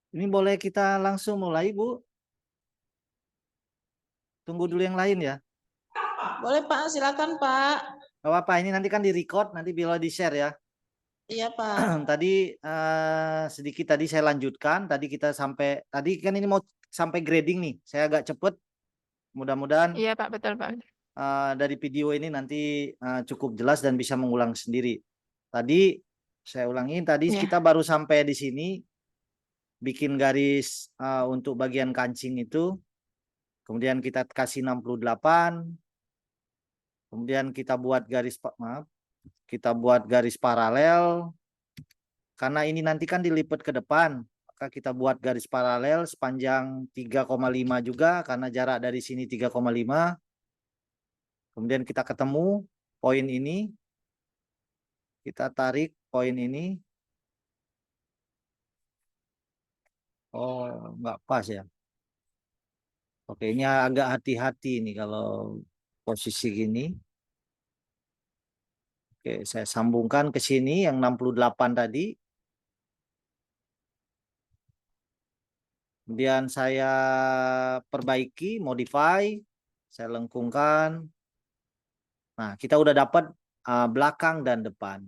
Ini boleh kita langsung mulai, Bu? Tunggu dulu yang lain ya. Boleh Pak, silakan Pak. Gak apa-apa, ini nanti kan di-record, nanti bila di-share ya. Iya Pak. Tadi sedikit tadi saya lanjutkan. Tadi kita sampai, tadi kan ini mau sampai grading nih. Saya agak cepet. Mudah-mudahan Iya Pak, betul Pak. dari video ini nanti cukup jelas dan bisa mengulang sendiri. Tadi saya ulangin, tadi Iya. kita baru sampai di sini. Bikin garis untuk bagian kancing itu. Kemudian kita kasih 68. Kemudian kita buat garis, maaf, kita buat garis paralel. Karena ini nanti kan dilipat ke depan, maka kita buat garis paralel sepanjang 3,5 juga, karena jarak dari sini 3,5. Kemudian kita ketemu poin ini, kita tarik poin ini. Oh, nggak pas ya. Oke, ini agak hati-hati nih kalau posisi gini. Oke, saya sambungkan ke sini yang 68 tadi. Kemudian saya perbaiki, modify, saya lengkungkan. Nah, kita udah dapat belakang dan depan.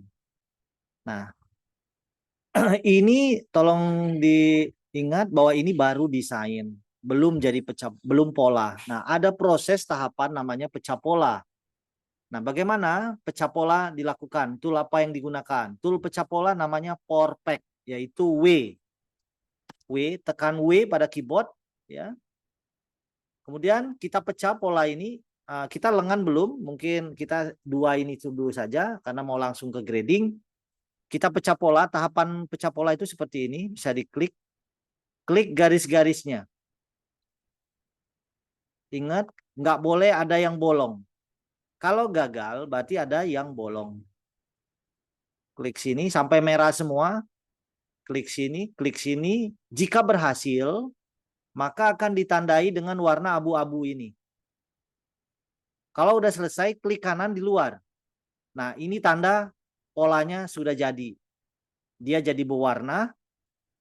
Nah, ini tolong diingat bahwa ini baru desain, belum jadi pecah, belum pola. Nah, ada proses tahapan namanya pecah pola. Nah, bagaimana pecah pola dilakukan? Tool apa yang digunakan? Tool pecah pola namanya Porpec, yaitu W. Tekan W pada keyboard, ya. Kemudian kita pecah pola ini. Kita lengan belum, mungkin kita dua ini dulu saja karena mau langsung ke grading. Kita pecah pola, tahapan pecah pola itu seperti ini, bisa diklik. Klik garis-garisnya. Ingat, nggak boleh ada yang bolong. Kalau gagal, berarti ada yang bolong. Klik sini sampai merah semua. Klik sini, klik sini. Jika berhasil, maka akan ditandai dengan warna abu-abu ini. Kalau udah selesai, klik kanan di luar. Nah, ini tanda polanya sudah jadi. Dia jadi berwarna,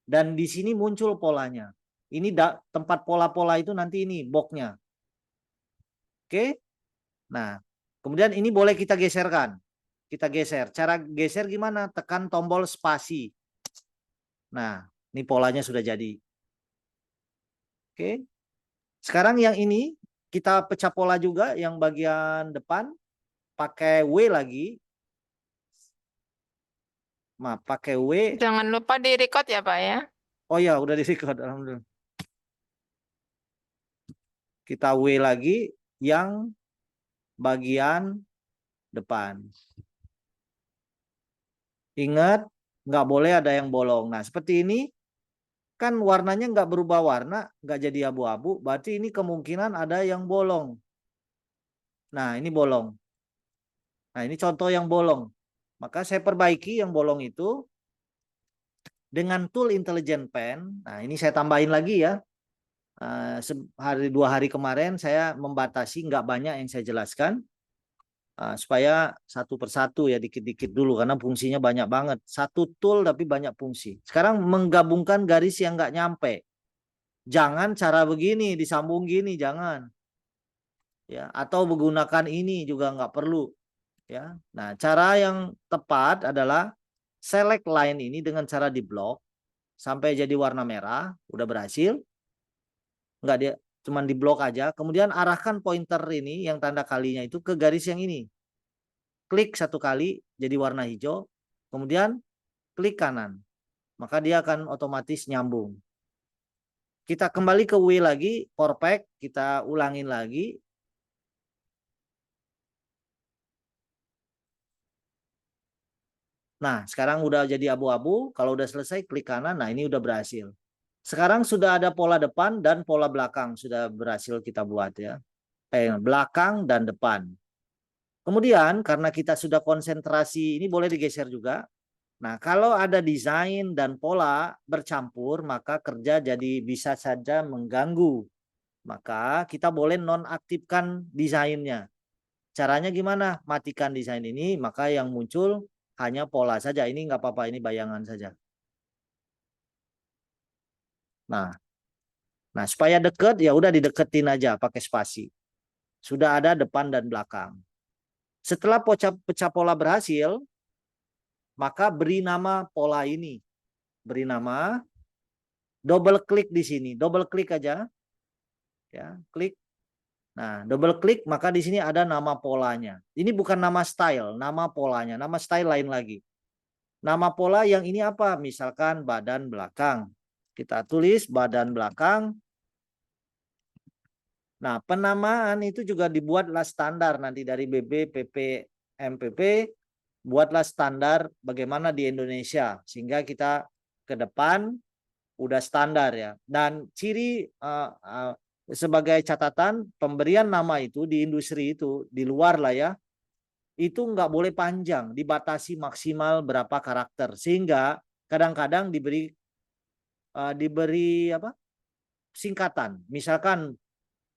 dan di sini muncul polanya. Ini tempat pola-pola itu nanti ini boxnya. Oke. Nah, kemudian ini boleh kita geserkan. Kita geser. Cara geser gimana? Tekan tombol spasi. Nah, ini polanya sudah jadi. Oke. Sekarang yang ini Kita pecah pola juga yang bagian depan, pakai W lagi. Pakai W. Jangan lupa di-record ya, Pak ya. Oh ya, udah di-record. Alhamdulillah. Kita W lagi yang bagian depan. Ingat, nggak boleh ada yang bolong. Nah, seperti ini kan warnanya nggak berubah warna, nggak jadi abu-abu. Berarti ini kemungkinan ada yang bolong. Nah, ini bolong. Nah, ini contoh yang bolong. Maka saya perbaiki yang bolong itu dengan tool Intelligent Pen. Nah, ini saya tambahin lagi ya. Dua hari kemarin saya membatasi, nggak banyak yang saya jelaskan. Supaya satu persatu ya, dikit-dikit dulu karena fungsinya banyak banget. Satu tool tapi banyak fungsi. Sekarang menggabungkan garis yang nggak nyampe. Jangan cara begini disambung gini, jangan. Ya, atau menggunakan ini juga nggak perlu. Ya, nah cara yang tepat adalah select line ini dengan cara di blok sampai jadi warna merah, udah berhasil. Nggak, dia cuman di blok aja. Kemudian arahkan pointer ini yang tanda kalinya itu ke garis yang ini. Klik satu kali jadi warna hijau, kemudian klik kanan, maka dia akan otomatis nyambung. Kita kembali ke W lagi, Corpack, kita ulangin lagi. Nah, sekarang udah jadi abu-abu, kalau udah selesai klik kanan, nah ini udah berhasil. Sekarang sudah ada pola depan dan pola belakang, sudah berhasil kita buat ya. Belakang dan depan. Kemudian karena kita sudah konsentrasi, ini boleh digeser juga. Nah, kalau ada desain dan pola bercampur, maka kerja jadi bisa saja mengganggu. Maka kita boleh nonaktifkan desainnya. Caranya gimana? Matikan desain ini, maka yang muncul hanya pola saja. Ini nggak apa-apa, ini bayangan saja. Nah, supaya deket ya udah dideketin aja pakai spasi. Sudah ada depan dan belakang. Setelah pecah pola berhasil, maka beri nama pola ini. Beri nama, double klik di sini, double klik aja. Ya, klik. Nah, double klik maka di sini ada nama polanya. Ini bukan nama style, nama polanya. Nama style lain lagi. Nama pola yang ini apa? Misalkan badan belakang. Kita tulis badan belakang. Nah, penamaan itu juga dibuatlah standar nanti dari BB, PP, MPP. Buatlah standar bagaimana di Indonesia. Sehingga kita ke depan udah standar ya. Dan ciri sebagai catatan pemberian nama itu di industri itu di luar lah ya, itu nggak boleh panjang, dibatasi maksimal berapa karakter sehingga kadang-kadang diberi apa singkatan. Misalkan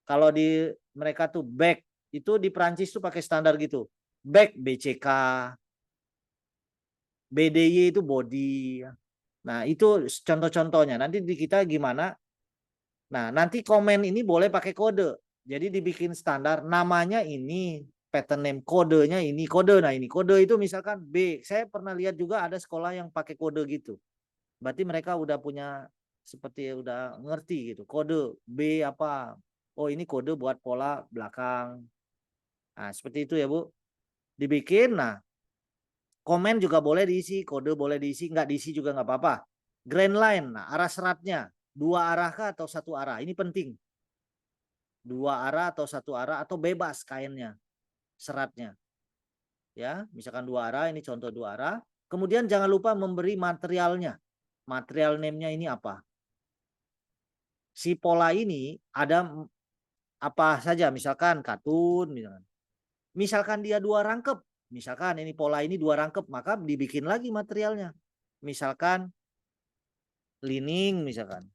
kalau di mereka tuh back itu di Prancis tuh pakai standar gitu, back BCK, BDY itu body. Nah itu contoh-contohnya. Nanti di kita gimana? Nah, nanti komen ini boleh pakai kode. Jadi dibikin standar, namanya ini, pattern name, kodenya ini, kode. Nah, ini kode itu misalkan B. Saya pernah lihat juga ada sekolah yang pakai kode gitu. Berarti mereka udah punya, seperti udah ngerti gitu. Kode B apa. Oh, ini kode buat pola belakang. Nah, seperti itu ya, Bu. Dibikin, nah, komen juga boleh diisi, kode boleh diisi, nggak diisi juga nggak apa-apa. Grand line, nah, arah seratnya. 2 arah kah atau 1 arah? Ini penting. 2 arah atau 1 arah atau bebas kainnya, seratnya. Ya, misalkan 2 arah, ini contoh 2 arah. Kemudian jangan lupa memberi materialnya. Material name-nya ini apa? Si pola ini ada apa saja, misalkan katun, misalkan dia 2 rangkep, misalkan ini pola ini 2 rangkep, maka dibikin lagi materialnya. Misalkan lining, misalkan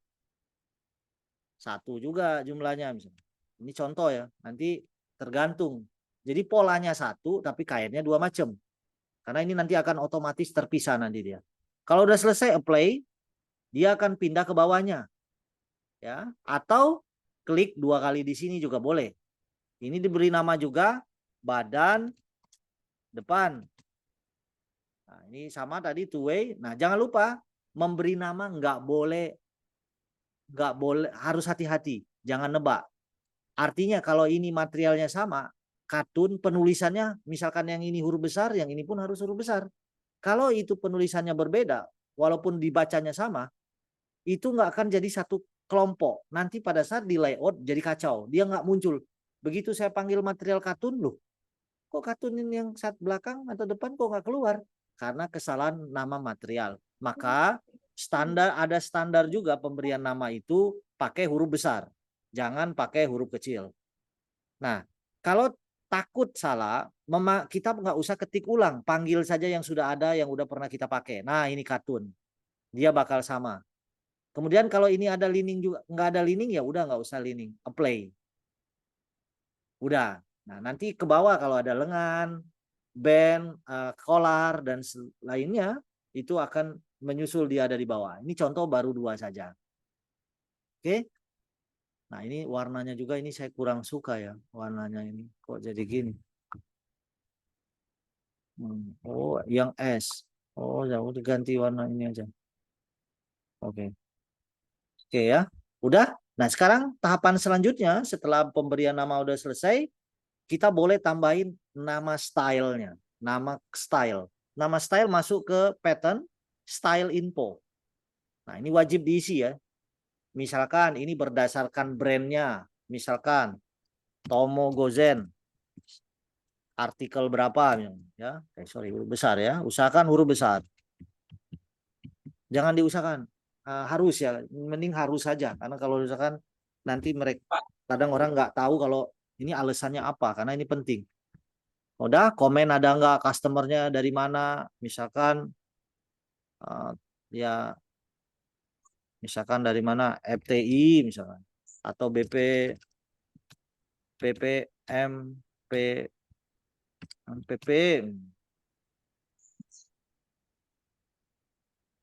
1 juga jumlahnya, misalkan. Ini contoh ya, nanti tergantung. Jadi polanya 1 tapi kainnya 2 macam. Karena ini nanti akan otomatis terpisah nanti dia. Kalau udah selesai apply, dia akan pindah ke bawahnya. Ya, atau klik 2 kali di sini juga boleh. Ini diberi nama juga badan depan. Nah, ini sama tadi two way. Nah, jangan lupa memberi nama nggak boleh harus hati-hati, jangan nebak. Artinya kalau ini materialnya sama, katun penulisannya misalkan yang ini huruf besar, yang ini pun harus huruf besar. Kalau itu penulisannya berbeda, walaupun dibacanya sama, itu nggak akan jadi satu kelompok. Nanti pada saat di layout jadi kacau, dia nggak muncul. Begitu saya panggil material katun, loh, kok katun ini yang saat belakang atau depan kok nggak keluar? Karena kesalahan nama material. Maka ada standar juga pemberian nama itu pakai huruf besar. Jangan pakai huruf kecil. Nah, kalau takut salah, kita nggak usah ketik ulang. Panggil saja yang sudah ada, yang udah pernah kita pakai. Nah, ini katun. Dia bakal sama. Kemudian kalau ini ada lining juga, nggak ada lining ya udah nggak usah lining. Apply. Udah. Nah, nanti ke bawah kalau ada lengan, band, collar, dan lainnya, itu akan menyusul dia ada di bawah. Ini contoh baru 2 saja. Oke. Nah, ini warnanya juga ini saya kurang suka ya. Warnanya ini. Kok jadi gini? Oh, yang S. Oh, ya udah ganti warna ini aja. Oke. Oke ya. Udah. Nah, sekarang tahapan selanjutnya setelah pemberian nama udah selesai, kita boleh tambahin nama stylenya. Nama style. Nama style masuk ke pattern style info. Nah, ini wajib diisi ya. Misalkan ini berdasarkan brandnya. Misalkan Tomo Gozen. Artikel berapa ya. Sorry, huruf besar ya. Usahakan huruf besar. Jangan diusahakan. Harus ya. Mending harus saja. Karena kalau misalkan nanti mereka kadang orang nggak tahu kalau ini alasannya apa. Karena ini penting. Udah, komen ada nggak customernya dari mana, misalkan ya misalkan dari mana, FTI misalkan atau BPM PP,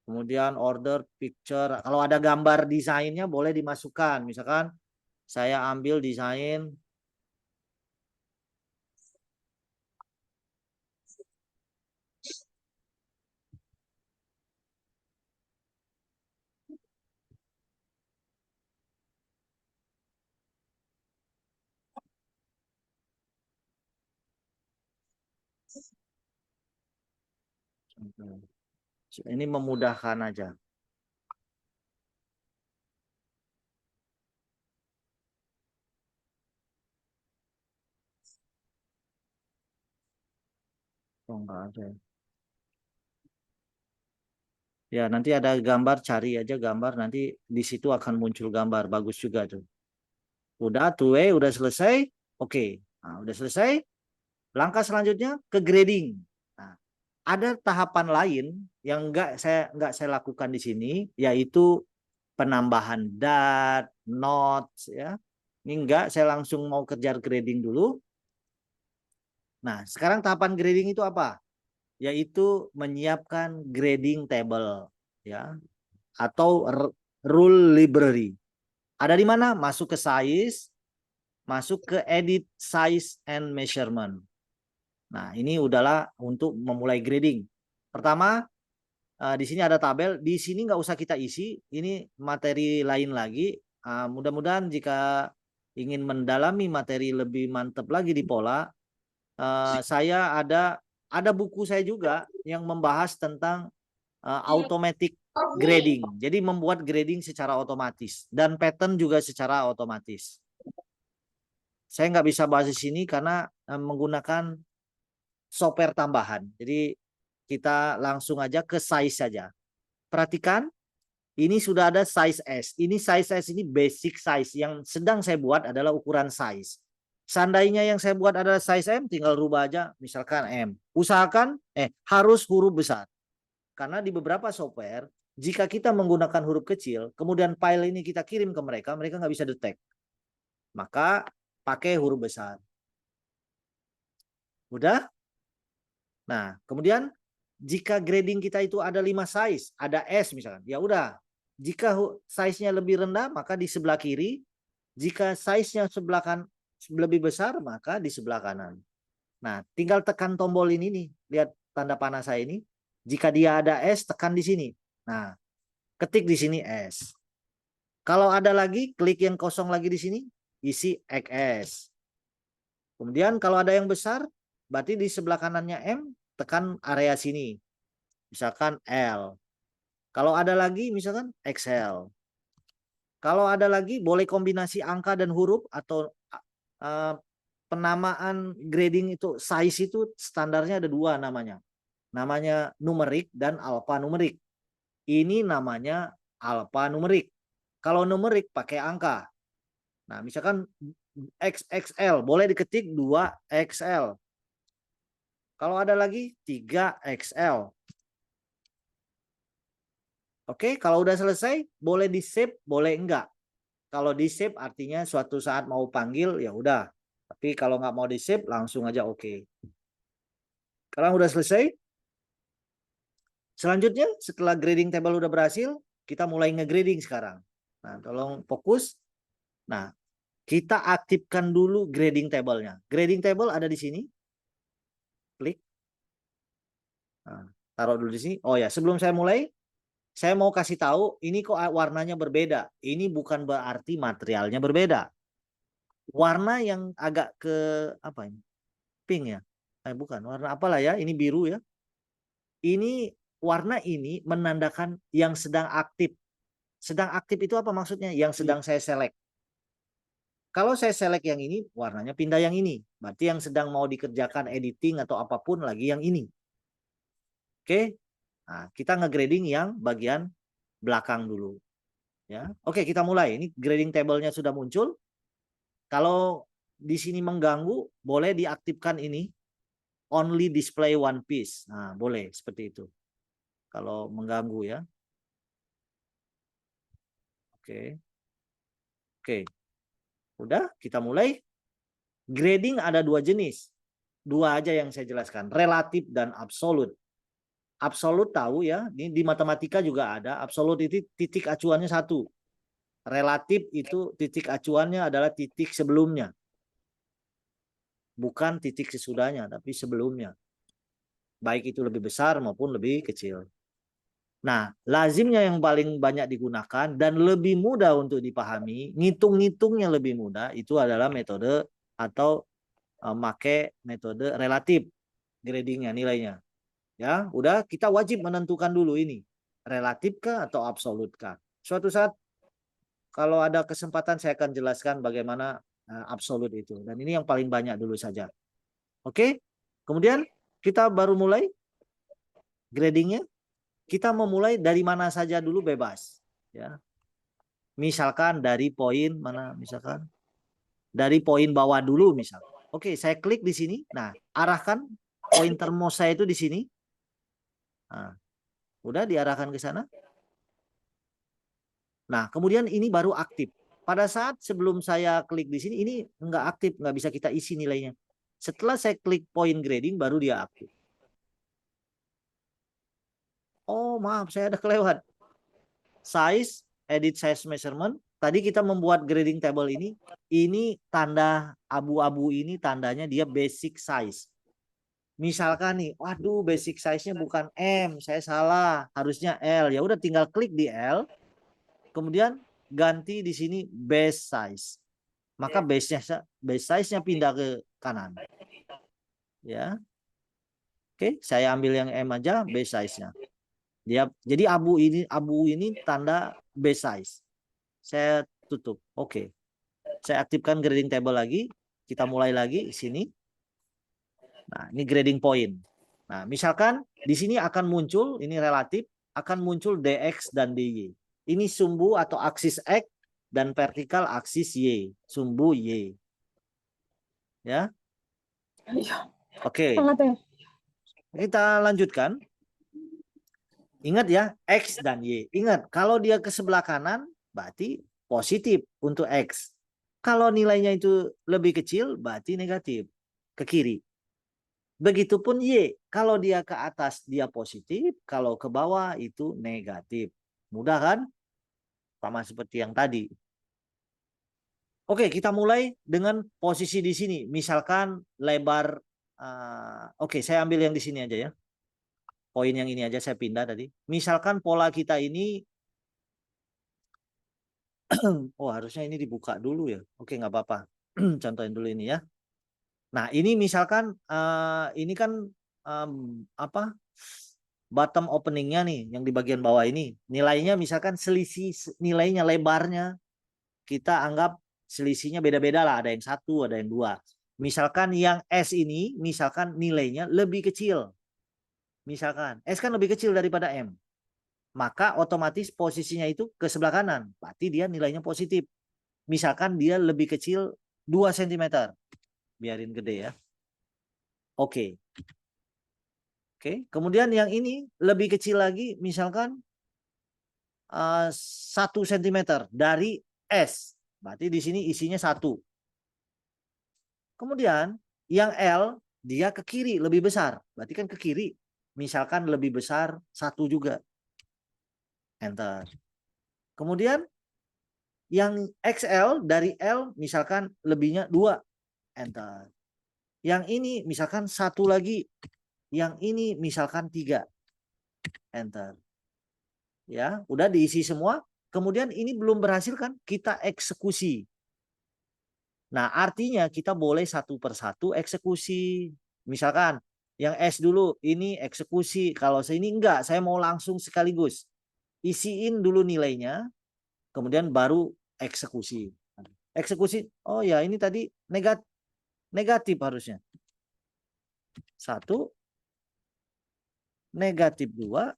kemudian order picture, kalau ada gambar desainnya boleh dimasukkan, misalkan saya ambil desain ini memudahkan aja. Oh, enggak ada. Ya, nanti ada gambar, cari aja gambar, nanti di situ akan muncul gambar, bagus juga tuh. Udah, udah selesai. Oke. Nah, udah selesai. Langkah selanjutnya ke grading. Nah, ada tahapan lain yang enggak saya lakukan di sini, yaitu penambahan dat, notes ya. Ini enggak, saya langsung mau kejar grading dulu. Nah, sekarang tahapan grading itu apa? Yaitu menyiapkan grading table ya atau rule library. Ada di mana? Masuk ke size, masuk ke edit size and measurement. Nah, ini udahlah untuk memulai grading. Pertama, di sini ada tabel. Di sini nggak usah kita isi. Ini materi lain lagi. Mudah-mudahan jika ingin mendalami materi lebih mantap lagi di pola, saya ada buku saya juga yang membahas tentang automatic grading. Jadi membuat grading secara otomatis dan pattern juga secara otomatis. Saya nggak bisa bahas di sini karena menggunakan software tambahan. Jadi kita langsung aja ke size saja. Perhatikan, ini sudah ada size S. Ini size S ini basic size. Yang sedang saya buat adalah ukuran size. Seandainya yang saya buat adalah size M, tinggal rubah aja misalkan M. Usahakan harus huruf besar. Karena di beberapa software, jika kita menggunakan huruf kecil, kemudian file ini kita kirim ke mereka, mereka nggak bisa detect. Maka pakai huruf besar. Udah? Nah, kemudian jika grading kita itu ada 5 size, ada S misalkan, ya udah. Jika size-nya lebih rendah, maka di sebelah kiri. Jika size-nya lebih besar, maka di sebelah kanan. Nah, tinggal tekan tombol ini nih. Lihat tanda panah saya ini. Jika dia ada S, tekan di sini. Nah, ketik di sini S. Kalau ada lagi, klik yang kosong lagi di sini. isi XS. Kemudian kalau ada yang besar, berarti di sebelah kanannya M, tekan area sini. Misalkan L. Kalau ada lagi, misalkan XL. Kalau ada lagi, boleh kombinasi angka dan huruf atau penamaan grading itu, size itu standarnya ada dua namanya. Namanya numerik dan alfanumerik. Ini namanya alfanumerik. Kalau numerik pakai angka. Nah, misalkan XXL, boleh diketik 2XL. Kalau ada lagi 3XL. Oke, kalau udah selesai, boleh di-save, boleh enggak. Kalau di-save artinya suatu saat mau panggil, ya udah. Tapi kalau nggak mau di-save, langsung aja oke. Sekarang udah selesai. Selanjutnya, setelah grading table udah berhasil, kita mulai nge-grading sekarang. Nah, tolong fokus. Nah, kita aktifkan dulu grading table-nya. Grading table ada di sini. Klik. Nah, taruh dulu di sini. Oh ya, sebelum saya mulai, saya mau kasih tahu, ini kok warnanya berbeda. Ini bukan berarti materialnya berbeda. Warna yang agak ke apa ini? Pink ya? Bukan, warna apalah ya? Ini biru ya. Ini warna ini menandakan yang sedang aktif. Sedang aktif itu apa maksudnya? Yang sedang saya select. Kalau saya select yang ini, warnanya pindah yang ini. Berarti yang sedang mau dikerjakan editing atau apapun lagi yang ini. Oke. Nah, kita nge-grading yang bagian belakang dulu. Ya. Oke, kita mulai. Ini grading table-nya sudah muncul. Kalau di sini mengganggu, boleh diaktifkan ini. Only display one piece. Nah, boleh seperti itu. Kalau mengganggu ya. Oke. Oke. Udah, kita mulai. Grading ada dua jenis. Dua aja yang saya jelaskan. Relatif dan absolut. Absolut tahu ya, ini di matematika juga ada. Absolut itu titik acuannya satu. Relatif itu titik acuannya adalah titik sebelumnya. Bukan titik sesudahnya, tapi sebelumnya. Baik itu lebih besar maupun lebih kecil. Nah, lazimnya yang paling banyak digunakan dan lebih mudah untuk dipahami, ngitung-ngitungnya lebih mudah, itu adalah metode atau pakai metode relatif gradingnya, nilainya. Ya, udah kita wajib menentukan dulu ini relatif kah atau absolut kah. Suatu saat kalau ada kesempatan saya akan jelaskan bagaimana absolut itu. Dan ini yang paling banyak dulu saja. Oke. Kemudian kita baru mulai gradingnya. Kita memulai dari mana saja dulu bebas. Ya. Misalkan dari poin mana? Misalkan dari poin bawah dulu misal. Oke, saya klik di sini. Nah, arahkan pointer mouse saya itu di sini. Nah, udah diarahkan ke sana. Nah, kemudian ini baru aktif. Pada saat sebelum saya klik di sini, ini nggak aktif, nggak bisa kita isi nilainya. Setelah saya klik point grading, baru dia aktif. Oh, maaf, saya ada kelewat. Size, edit size measurement. Tadi kita membuat grading table ini. Ini tanda abu-abu ini tandanya dia basic size. Misalkan nih, waduh basic size-nya bukan M, saya salah, harusnya L. Ya udah tinggal klik di L. Kemudian ganti di sini base size. Maka base size-nya pindah ke kanan. Ya. Oke, saya ambil yang M aja, base size-nya. Dia jadi abu ini tanda base size. Saya tutup. Oke. Saya aktifkan grading table lagi. Kita mulai lagi sini. Nah, ini grading point. Nah, misalkan di sini akan muncul, ini relatif, akan muncul DX dan DY. Ini sumbu atau aksis X dan vertikal aksis Y. Sumbu Y. Ya. Oke. Kita lanjutkan. Ingat ya, X dan Y. Ingat, kalau dia ke sebelah kanan, berarti positif untuk X. Kalau nilainya itu lebih kecil, berarti negatif. Ke kiri. Begitupun Y. Kalau dia ke atas, dia positif. Kalau ke bawah, itu negatif. Mudah kan? Sama seperti yang tadi. Oke, kita mulai dengan posisi di sini. Misalkan lebar. Oke, saya ambil yang di sini aja ya. Poin yang ini aja saya pindah tadi. Misalkan pola kita ini Oh, harusnya ini dibuka dulu ya. Oke, nggak apa-apa. Contohin dulu ini ya. Nah, ini misalkan ini kan apa? Bottom openingnya nih, yang di bagian bawah ini. Nilainya misalkan selisih nilainya, lebarnya kita anggap selisihnya beda-beda lah. Ada yang 1, ada yang 2. Misalkan yang S ini, misalkan nilainya lebih kecil. Misalkan S kan lebih kecil daripada M. Maka otomatis posisinya itu ke sebelah kanan. Berarti dia nilainya positif. Misalkan dia lebih kecil 2 cm. Biarin gede ya. Oke. Oke. Kemudian yang ini lebih kecil lagi, misalkan 1 cm dari S. Berarti di sini isinya 1. Kemudian yang L dia ke kiri lebih besar. Berarti kan ke kiri. Misalkan lebih besar 1 juga. Enter. Kemudian yang XL dari L misalkan lebihnya 2. Enter. Yang ini misalkan 1 lagi. Yang ini misalkan 3. Enter. Ya, udah diisi semua. Kemudian ini belum berhasil kan? Kita eksekusi. Nah, artinya kita boleh satu persatu eksekusi. Misalkan yang S dulu, ini eksekusi. Kalau saya ini enggak, saya mau langsung sekaligus. Isiin dulu nilainya, kemudian baru eksekusi. Eksekusi, oh ya ini tadi negatif harusnya. 1, negatif 2,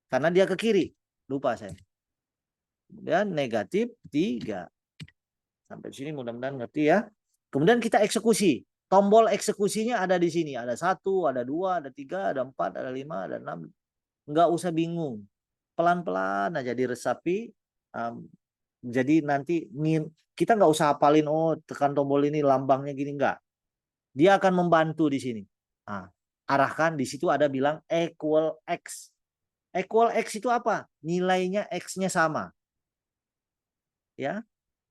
karena dia ke kiri. Lupa saya. Kemudian negatif 3. Sampai sini mudah-mudahan ngerti ya. Kemudian kita eksekusi. Tombol eksekusinya ada di sini. Ada 1, ada 2, ada 3, ada 4, ada 5, ada 6. Nggak usah bingung. Pelan-pelan aja diresapi. Jadi nanti kita nggak usah hafalin, oh tekan tombol ini lambangnya gini. Nggak. Dia akan membantu di sini. Nah, arahkan di situ ada bilang equal X. Equal X itu apa? Nilainya X-nya sama. Ya.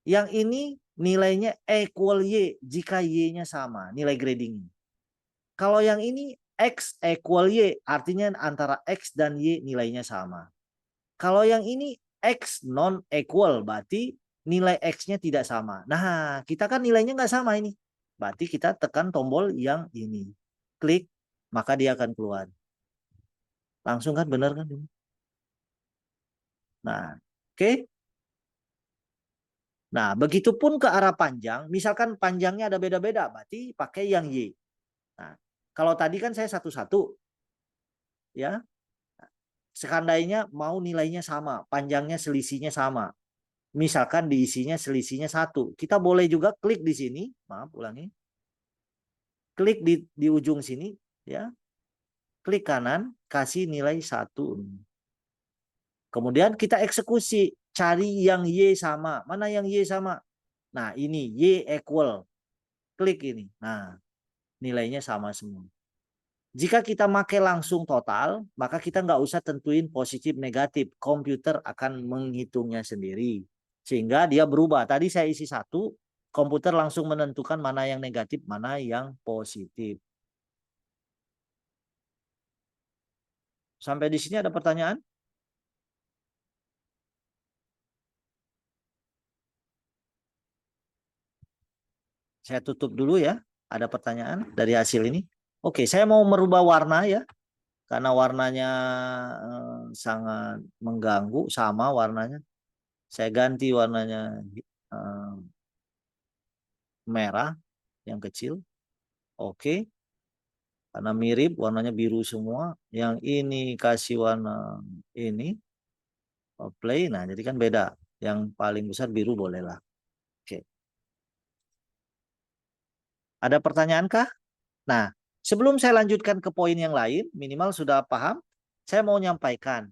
Yang ini nilainya equal Y jika Y-nya sama, nilai grading. Kalau yang ini X equal Y, artinya antara X dan Y nilainya sama. Kalau yang ini X non equal, berarti nilai X-nya tidak sama. Nah, kita kan nilainya nggak sama ini. Berarti kita tekan tombol yang ini. Klik, maka dia akan keluar. Langsung kan, benar kan? Nah, oke. Nah, begitupun ke arah panjang, misalkan panjangnya ada beda-beda, berarti pakai yang Y. Nah, kalau tadi kan saya satu-satu, ya. Seandainya mau nilainya sama, panjangnya selisihnya sama. Misalkan diisinya selisihnya 1. Kita boleh juga klik di sini, maaf ulangi. Klik di ujung sini, ya. Klik kanan, kasih nilai 1. Kemudian kita eksekusi, cari yang Y sama. Mana yang Y sama? Nah, ini Y equal. Klik ini. Nah, nilainya sama semua. Jika kita pakai langsung total, maka kita nggak usah tentuin positif negatif. Komputer akan menghitungnya sendiri. Sehingga dia berubah. Tadi saya isi 1, komputer langsung menentukan mana yang negatif, mana yang positif. Sampai di sini ada pertanyaan? Saya tutup dulu ya. Ada pertanyaan dari hasil ini? Oke, saya mau merubah warna ya. Karena warnanya sangat mengganggu, sama warnanya. Saya ganti warnanya merah yang kecil. Oke. Karena mirip, warnanya biru semua. Yang ini kasih warna ini. Play, nah jadi kan beda. Yang paling besar biru bolehlah. Oke. Ada pertanyaan kah? Nah, sebelum saya lanjutkan ke poin yang lain, minimal sudah paham, saya mau nyampaikan.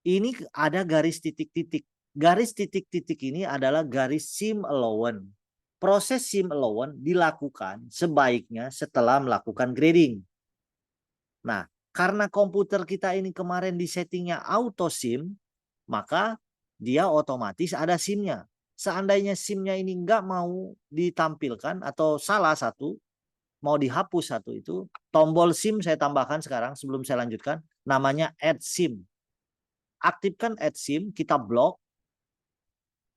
Ini ada garis titik-titik. Garis titik-titik ini adalah garis sim allowance. Proses sim allowance dilakukan sebaiknya setelah melakukan grading. Nah, karena komputer kita ini kemarin di settingnya auto sim, maka dia otomatis ada SIM-nya. Seandainya SIM-nya ini nggak mau ditampilkan atau salah satu, mau dihapus satu itu, tombol SIM saya tambahkan sekarang sebelum saya lanjutkan, namanya Add SIM. Aktifkan Add SIM, kita blok,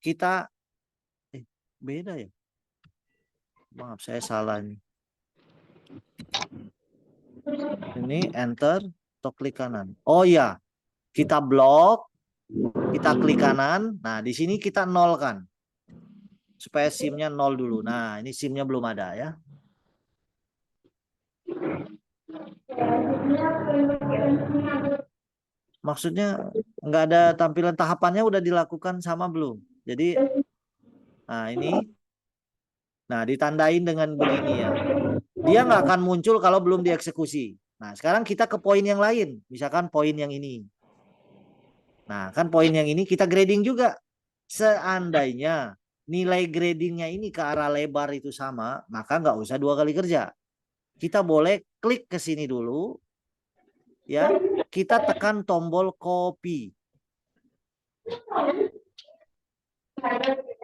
kita beda ya. Maaf, saya salah ini. Ini enter atau klik kanan. Oh ya, kita blok, kita klik kanan. Nah, di sini kita nolkan. Supaya SIM-nya 0 dulu. Nah, ini SIM-nya belum ada ya. Maksudnya nggak ada tampilan tahapannya udah dilakukan sama belum? Jadi, nah ini. Nah, ditandain dengan begini ya. Dia nggak akan muncul kalau belum dieksekusi. Nah, sekarang kita ke poin yang lain. Misalkan poin yang ini. Nah, kan poin yang ini kita grading juga. Seandainya nilai gradingnya ini ke arah lebar itu sama, maka nggak usah 2 kali kerja. Kita boleh klik ke sini dulu. Ya, kita tekan tombol copy.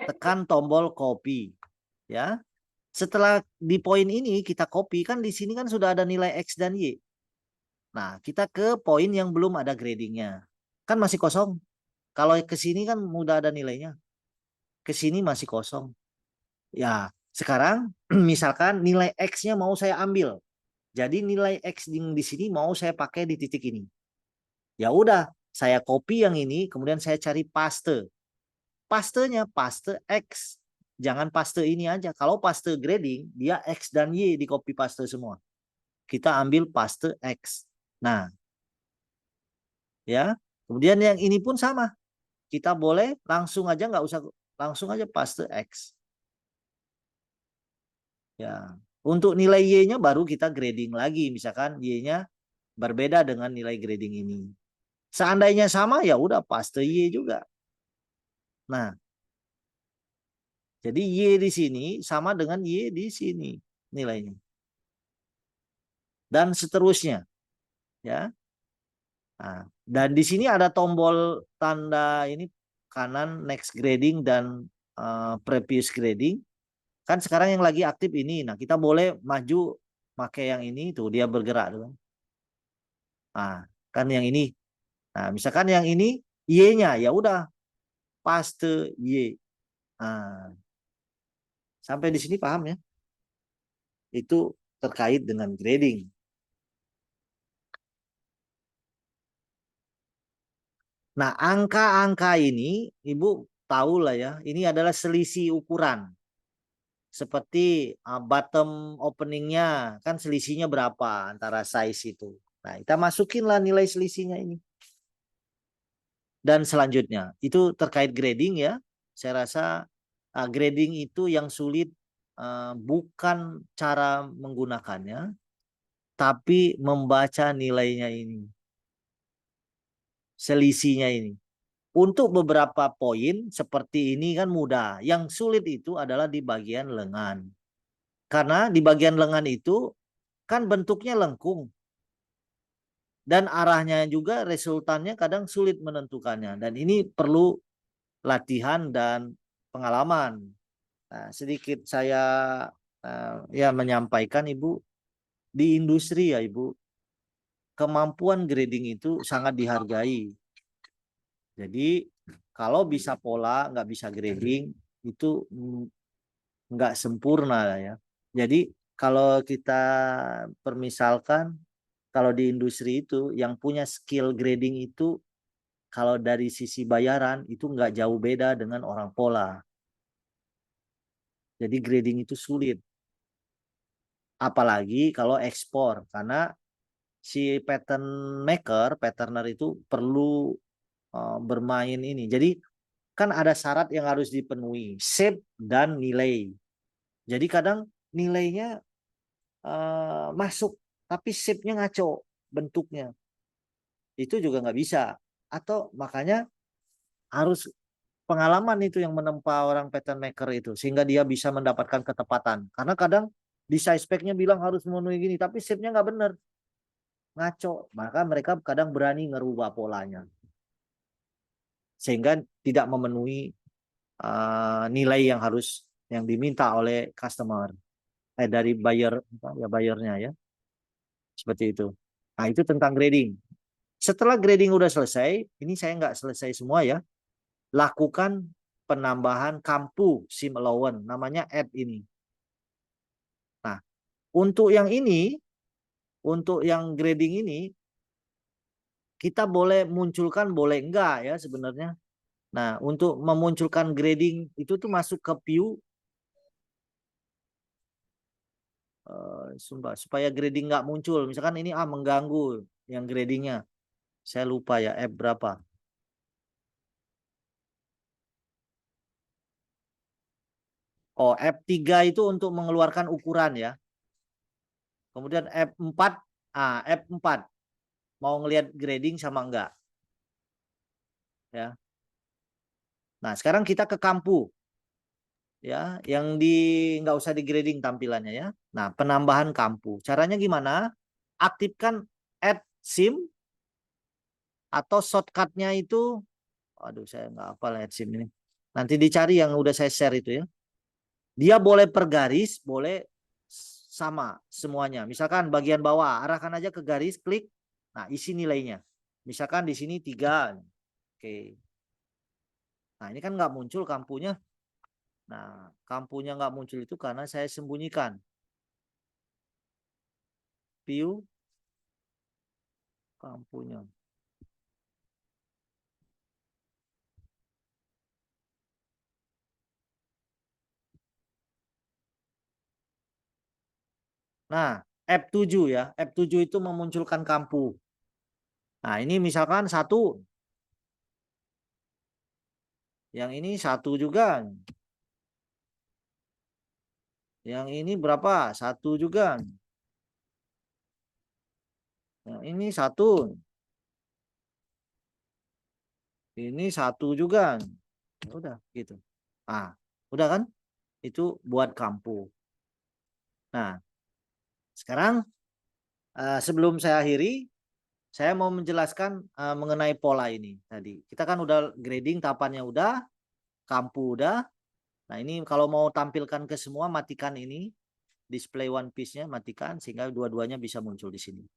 Tekan tombol copy. Ya. Setelah di poin ini kita copy, kan di sini kan sudah ada nilai X dan Y. Nah, kita ke poin yang belum ada gradingnya. Kan masih kosong. Kalau ke sini kan udah ada nilainya. Ke sini masih kosong. Ya, sekarang misalkan nilai X-nya mau saya ambil. Jadi nilai X di sini mau saya pakai di titik ini. Ya udah, saya copy yang ini, kemudian saya cari paste. Pastenya paste X. Jangan paste ini aja. Kalau paste grading, dia X dan Y di copy paste semua. Kita ambil paste X. Nah, ya. Kemudian yang ini pun sama. Kita boleh langsung aja, nggak usah langsung aja paste X. Ya. Untuk nilai Y-nya baru kita grading lagi. Misalkan Y-nya berbeda dengan nilai grading ini. Seandainya sama ya udah paste Y juga. Nah, jadi Y di sini sama dengan Y di sini nilainya. Dan seterusnya. Ya. Nah, dan di sini ada tombol tanda ini kanan next grading dan previous grading. Kan sekarang yang lagi aktif ini. Nah, kita boleh maju pakai yang ini tuh dia bergerak tuh. Nah, kan yang ini. Nah, misalkan yang ini Y-nya ya udah paste Y. Nah, sampai di sini paham ya? Itu terkait dengan grading. Nah, angka-angka ini Ibu tahu lah ya, ini adalah selisih ukuran. Seperti bottom openingnya, kan selisihnya berapa antara size itu. Nah, kita masukinlah nilai selisihnya ini. Dan selanjutnya, itu terkait grading ya. Saya rasa grading itu yang sulit bukan cara menggunakannya, tapi membaca nilainya ini. Selisihnya ini. Untuk beberapa poin seperti ini kan mudah. Yang sulit itu adalah di bagian lengan. Karena di bagian lengan itu kan bentuknya lengkung. Dan arahnya juga resultannya kadang sulit menentukannya. Dan ini perlu latihan dan pengalaman. Nah, sedikit saya ya menyampaikan Ibu, di industri ya Ibu, kemampuan grading itu sangat dihargai. Jadi kalau bisa pola, nggak bisa grading, itu nggak sempurna ya. Jadi kalau kita permisalkan, kalau di industri itu yang punya skill grading itu, kalau dari sisi bayaran itu nggak jauh beda dengan orang pola. Jadi grading itu sulit. Apalagi kalau ekspor, karena si pattern maker, patterner itu perlu bermain ini. Jadi kan ada syarat yang harus dipenuhi, shape dan nilai. Jadi kadang nilainya masuk, tapi shape-nya ngaco bentuknya. Itu juga nggak bisa. Atau makanya harus pengalaman itu yang menempa orang pattern maker itu, sehingga dia bisa mendapatkan ketepatan. Karena kadang di size spec-nya bilang harus memenuhi gini, tapi shape-nya nggak benar. Ngaco. Maka mereka kadang berani ngerubah polanya. Sehingga tidak memenuhi nilai yang harus yang diminta oleh customer dari buyer ya buyernya ya seperti itu. Nah itu tentang grading. Setelah grading udah selesai, ini saya nggak selesai semua ya. Lakukan penambahan kampu sim allowance, namanya add ini. Nah, untuk yang ini, untuk yang grading ini, kita boleh munculkan, boleh enggak ya sebenarnya. Nah, untuk memunculkan grading itu tuh masuk ke view, supaya grading nggak muncul. Misalkan ini mengganggu yang gradingnya. Saya lupa ya, F berapa. Oh, F3 itu untuk mengeluarkan ukuran ya. Kemudian F4, F4 mau ngelihat grading sama enggak. Ya. Nah, sekarang kita ke kampu. Ya, yang nggak usah di grading tampilannya ya. Nah, penambahan kampu. Caranya gimana? Aktifkan add sim atau shortcutnya itu, aduh saya nggak hafal add sim ini. Nanti dicari yang udah saya share itu ya. Dia boleh per garis, boleh sama semuanya. Misalkan bagian bawah, arahkan aja ke garis, klik. Nah, isi nilainya. Misalkan di sini 3. Oke. Nah, ini kan nggak muncul kampunya. Nah, kampunya nggak muncul itu karena saya sembunyikan. View kampunya. Nah, F7 ya. F7 itu memunculkan kampu. Nah, ini misalkan 1. Yang ini 1 juga. Yang ini berapa? 1 juga. Yang ini 1. Ini 1 juga. Udah gitu. Udah kan? Itu buat kampu. Nah, sekarang sebelum saya akhiri, saya mau menjelaskan mengenai pola ini tadi. Kita kan udah grading tahapannya udah, kampu udah. Nah, ini kalau mau tampilkan ke semua, matikan ini. Display one piece-nya matikan sehingga dua-duanya bisa muncul di sini.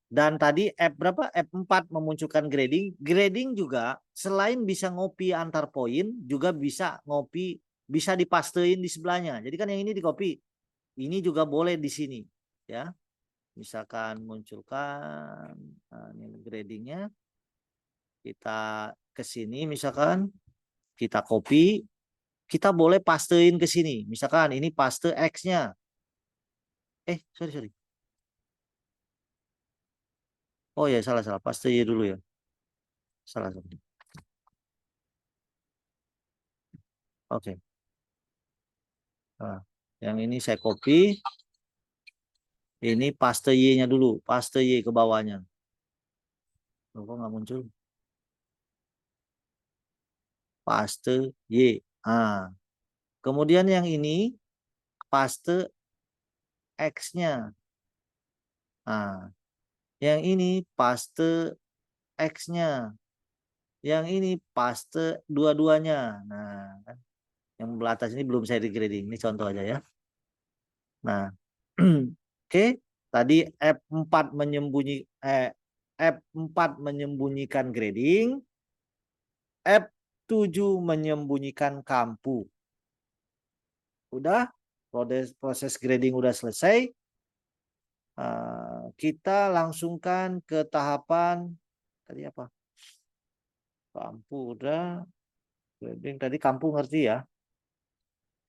Dan tadi F berapa? F4 memunculkan grading. Grading juga selain bisa ngopi antar poin, juga bisa ngopi, bisa dipastein di sebelahnya. Jadi kan yang ini di copy, ini juga boleh di sini, ya. Misalkan munculkan ini gradingnya, kita ke sini, misalkan kita copy, kita boleh pastein ke sini. Misalkan ini paste X-nya. Sorry. Oh ya, salah. Paste Y dulu ya. Salah. Oke. Nah, yang ini saya copy. Ini paste Y-nya dulu. Paste Y ke bawahnya. Loh, kok nggak muncul? Paste Y. Kemudian yang ini paste X-nya. Yang ini paste X-nya. Yang ini paste dua-duanya. Nah, yang belah atas ini belum saya di grading. Ini contoh aja ya. Nah, oke. Tadi F4 menyembunyikan grading. F7 menyembunyikan kampu. Udah, proses grading udah selesai. Kita langsungkan ke tahapan tadi apa? Kampu udah. Grading tadi kampu ngerti ya?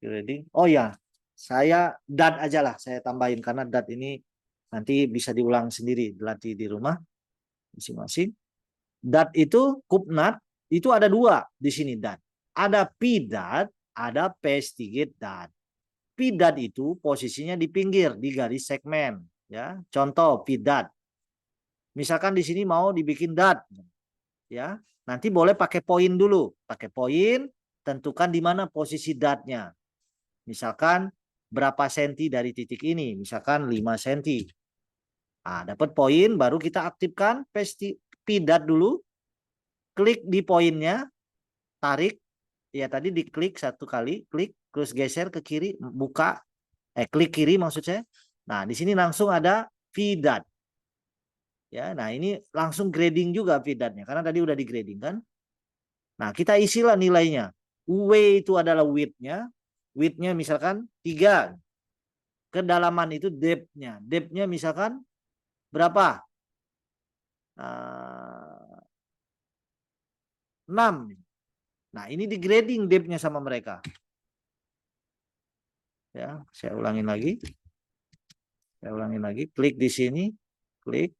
Grading. Oh ya, saya dat aja lah. Saya tambahin karena dat ini nanti bisa diulang sendiri, dilatih di rumah masing-masing. Dat itu kupnat itu ada 2 di sini dat. Ada pidat, ada pestigit dat. Pidat itu posisinya di pinggir di garis segmen ya. Contoh pidat. Misalkan di sini mau dibikin dat ya. Nanti boleh pakai poin dulu. Pakai poin, tentukan di mana posisi datnya. Misalkan berapa senti dari titik ini, misalkan 5 senti. Dapat poin, baru kita aktifkan pidat dulu. Klik di poinnya, tarik. Ya tadi diklik 1 kali, klik, terus geser ke kiri, buka. Klik kiri maksud saya. Nah, di sini langsung ada pidat. Ya, nah ini langsung grading juga pidatnya, karena tadi udah di grading kan. Nah, kita isilah nilainya. W itu adalah width-nya. Width-nya misalkan 3. Kedalaman itu depth-nya. Depth-nya misalkan berapa? 6. Nah, ini di grading depth-nya sama mereka. Ya, saya ulangin lagi. Klik di sini, klik.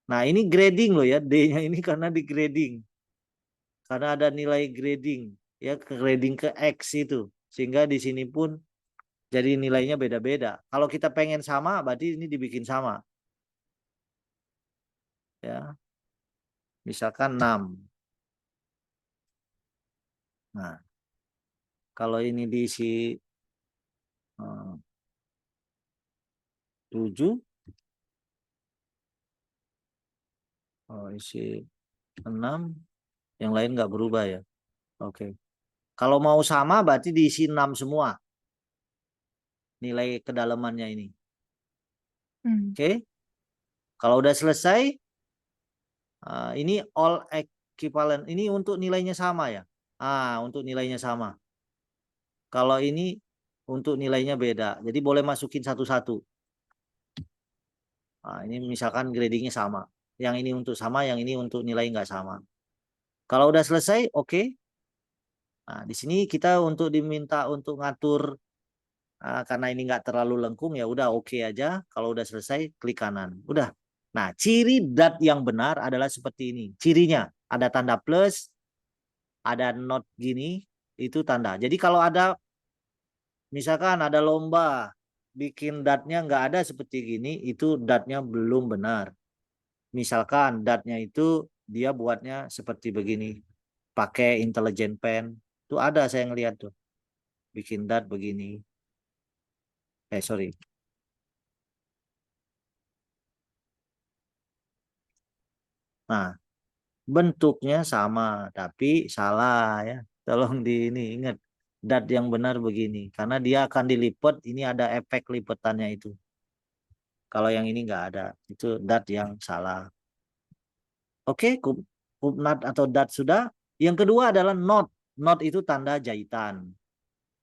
Nah, ini grading loh ya, D-nya ini karena di grading. Karena ada nilai grading, ya, ke grading ke X itu. Sehingga di sini pun jadi nilainya beda-beda. Kalau kita pengen sama, berarti ini dibikin sama. Ya. Misalkan 6. Nah, kalau ini diisi 7, isi 6, yang lain nggak berubah ya. Oke. Kalau mau sama berarti diisi 6 semua. Nilai kedalamannya ini. Oke. Kalau udah selesai, ini all equivalent. Ini untuk nilainya sama ya. Untuk nilainya sama. Kalau ini untuk nilainya beda. Jadi boleh masukin satu-satu. Ini misalkan gradingnya sama. Yang ini untuk sama, yang ini untuk nilai nggak sama. Kalau udah selesai, oke. Nah, di sini kita untuk diminta untuk ngatur, karena ini nggak terlalu lengkung, ya udah oke aja. Kalau udah selesai, klik kanan. Udah. Nah, ciri DAT yang benar adalah seperti ini. Cirinya ada tanda plus, ada not gini, itu tanda. Jadi kalau ada, misalkan ada lomba, bikin DAT-nya nggak ada seperti gini, itu DAT-nya belum benar. Misalkan DAT-nya itu dia buatnya seperti begini, pakai intelligent pen. Itu ada saya ngeliat tuh, bikin DAT begini. Sorry. Nah, bentuknya sama, tapi salah ya. Tolong di ini ingat, DAT yang benar begini, karena dia akan dilipat. Ini ada efek lipatannya itu. Kalau yang ini nggak ada, itu DAT yang salah. Oke, kubnat atau DAT sudah. Yang kedua adalah not. Not itu tanda jahitan.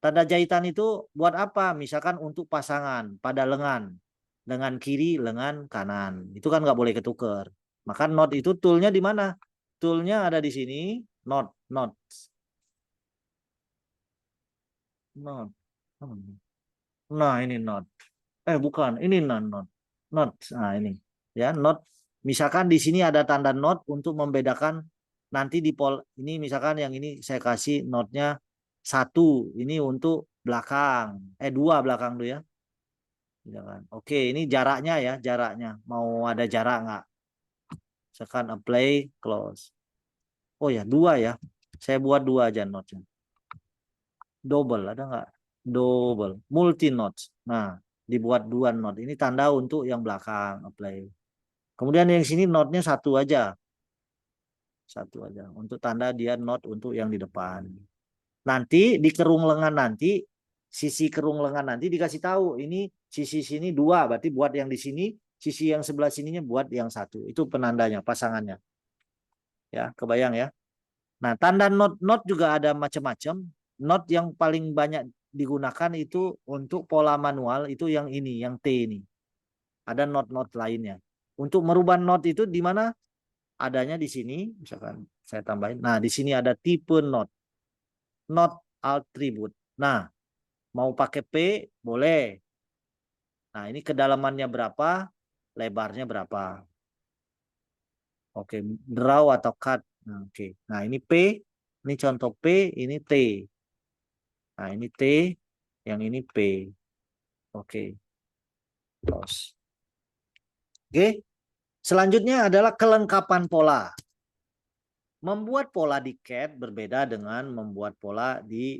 Tanda jahitan itu buat apa? Misalkan untuk pasangan pada lengan. Lengan kiri, lengan kanan. Itu kan nggak boleh ketuker. Maka not itu toolnya di mana? Toolnya ada di sini. Not. Nah, ini not. Bukan. Ini not. Not. Nah, ini. Ya, not. Misalkan di sini ada tanda not untuk membedakan nanti di ini, misalkan yang ini saya kasih notnya 1. Ini untuk belakang. 2 belakang tuh ya. Oke, ini jaraknya ya, jaraknya. Mau ada jarak nggak? Misalkan apply, close. Oh ya, 2 ya. Saya buat 2 aja notnya. Double, ada nggak? Double. Multi notes. Nah, dibuat 2 not. Ini tanda untuk yang belakang, apply. Kemudian yang sini notnya 1 aja. 1 aja. Untuk tanda dia not untuk yang di depan. Nanti di kerung lengan nanti, sisi kerung lengan nanti dikasih tahu ini sisi sini 2, berarti buat yang di sini, sisi yang sebelah sininya buat yang 1. Itu penandanya, pasangannya. Ya, kebayang ya. Nah, tanda not juga ada macam-macam. Not yang paling banyak digunakan itu untuk pola manual itu yang ini, yang T ini. Ada not lainnya. Untuk merubah not itu di mana? Adanya di sini, misalkan saya tambahin. Nah, di sini ada tipe not. Not attribute. Nah, mau pakai P boleh. Nah, ini kedalamannya berapa, lebarnya berapa. Oke, draw atau cut. Nah, oke. Nah, ini P, ini contoh P, ini T. Nah, ini T, yang ini P. Oke. Close. Oke. Selanjutnya adalah kelengkapan pola. Membuat pola di CAD berbeda dengan membuat pola di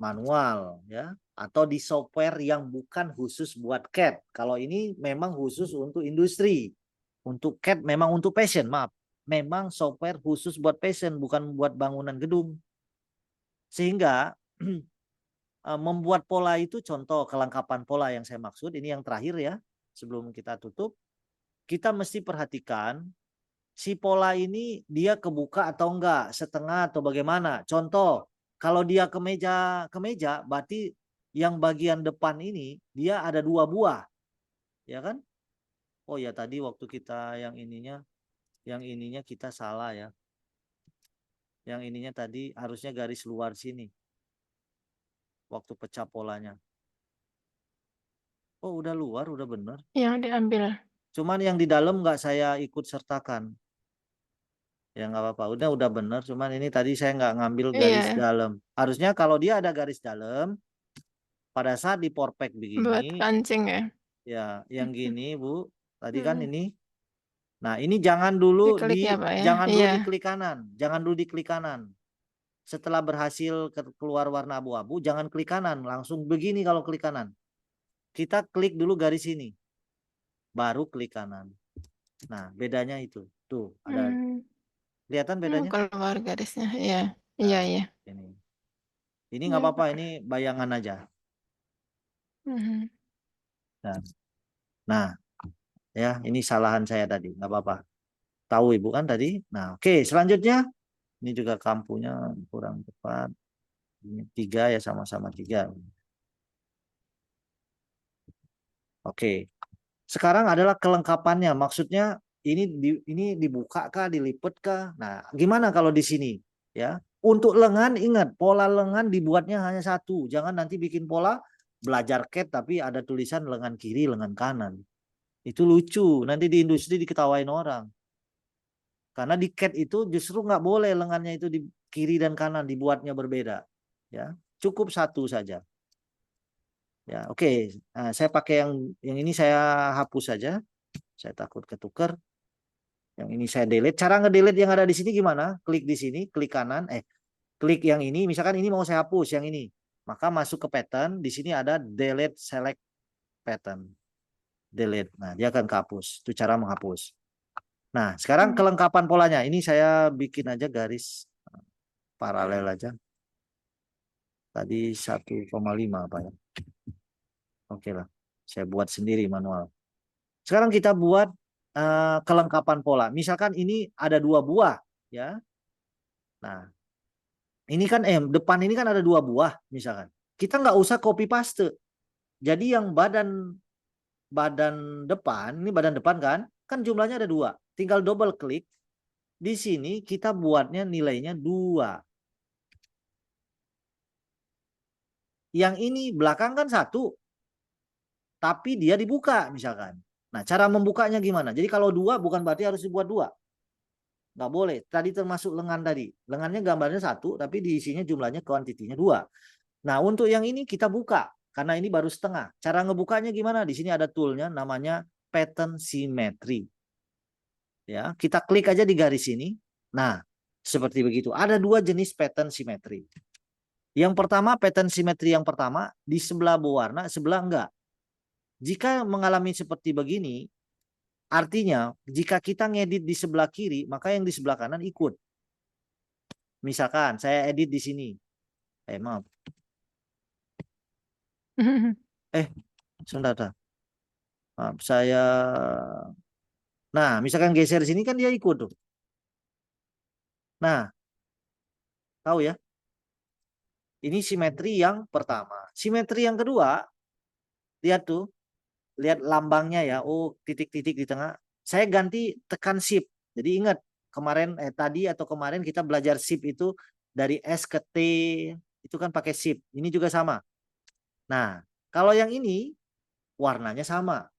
manual ya, atau di software yang bukan khusus buat CAD. Kalau ini memang khusus untuk industri. Untuk CAD memang untuk passion, maaf. Memang software khusus buat passion, bukan buat bangunan gedung. Sehingga membuat pola itu, contoh kelengkapan pola yang saya maksud, ini yang terakhir ya, sebelum kita tutup, kita mesti perhatikan si pola ini dia kebuka atau enggak, setengah atau bagaimana. Contoh, Kalau dia ke meja, berarti yang bagian depan ini dia ada 2 buah, ya kan? Oh ya tadi waktu kita yang ininya kita salah ya. Yang ininya tadi harusnya garis luar sini. Waktu pecah polanya. Oh udah luar, udah bener. Yang diambil. Cuman yang di dalam nggak saya ikut sertakan. Ya nggak apa-apa, udah bener. Cuman ini tadi saya nggak ngambil garis Iya, dalam. Harusnya kalau dia ada garis dalam, pada saat di porpek buat begini, kancing ya. ya yang gini Bu, tadi kan Hmm. ini. Nah ini jangan dulu Diklik ya Pak ya. jangan dulu Iya. diklik kanan, jangan dulu diklik kanan. Setelah berhasil keluar warna abu-abu, jangan klik kanan, langsung begini kalau klik kanan. Kita klik dulu garis ini, baru klik kanan. Nah bedanya itu, tuh ada kelihatan bedanya. Keluar garisnya. Iya. Iya, Nah iya. ini nggak Iya, apa-apa, Pak. ini bayangan aja. Mhm. Nah ya ini salahan saya tadi, nggak apa-apa. Tahu Ibu kan tadi. Nah oke, selanjutnya ini juga kampunya kurang tepat. Ini 3 ya, sama-sama 3. Oke. Sekarang adalah kelengkapannya. Maksudnya ini dibuka kah, dilipat kah? Nah, gimana kalau di sini? Ya, untuk lengan ingat pola lengan dibuatnya hanya satu. Jangan nanti bikin pola belajar CAT tapi ada tulisan lengan kiri, lengan kanan. Itu lucu. Nanti di industri diketawain orang. Karena di CAT itu justru nggak boleh lengannya itu di kiri dan kanan dibuatnya berbeda. Ya, cukup satu saja. Ya, oke. Nah, saya pakai yang ini saya hapus saja. Saya takut ketuker. Yang ini saya delete. Cara ngedelete yang ada di sini gimana? Klik di sini, klik kanan, klik yang ini. Misalkan ini mau saya hapus yang ini. Maka masuk ke pattern, di sini ada delete select pattern. Delete. Nah, dia akan kehapus. Itu cara menghapus. Nah, sekarang kelengkapan polanya. Ini saya bikin aja garis paralel aja. Tadi 1,5 apa ya? Oke lah. Saya buat sendiri manual. Sekarang kita buat kelengkapan pola. Misalkan ini ada 2 buah, ya. Nah, ini kan depan ini kan ada 2 buah, misalkan. Kita nggak usah copy paste. Jadi yang badan depan, ini badan depan kan jumlahnya ada 2. Tinggal double klik. Di sini kita buatnya nilainya 2. Yang ini belakang kan 1. Tapi dia dibuka misalkan. Nah, cara membukanya gimana? Jadi kalau 2 bukan berarti harus dibuat 2. Nggak boleh. Tadi termasuk lengan tadi. Lengannya gambarnya 1, tapi diisinya jumlahnya kuantitinya 2. Nah, untuk yang ini kita buka. Karena ini baru setengah. Cara ngebukanya gimana? Di sini ada toolnya namanya pattern symmetry. Ya, kita klik aja di garis ini. Nah, seperti begitu. Ada 2 jenis pattern symmetry. Yang pertama, pattern symmetry yang pertama, di sebelah berwarna, sebelah enggak. Jika mengalami seperti begini, artinya jika kita ngedit di sebelah kiri, maka yang di sebelah kanan ikut. Misalkan saya edit di sini. Maaf. Sebentar. Maaf, saya. Nah, misalkan geser sini kan dia ikut tuh. Nah, tahu ya? Ini simetri yang pertama. Simetri yang kedua, lihat tuh. Lihat lambangnya ya. Oh, titik-titik di tengah. Saya ganti tekan shift. Jadi ingat, tadi atau kemarin kita belajar shift itu dari S ke T, itu kan pakai shift. Ini juga sama. Nah, kalau yang ini warnanya sama.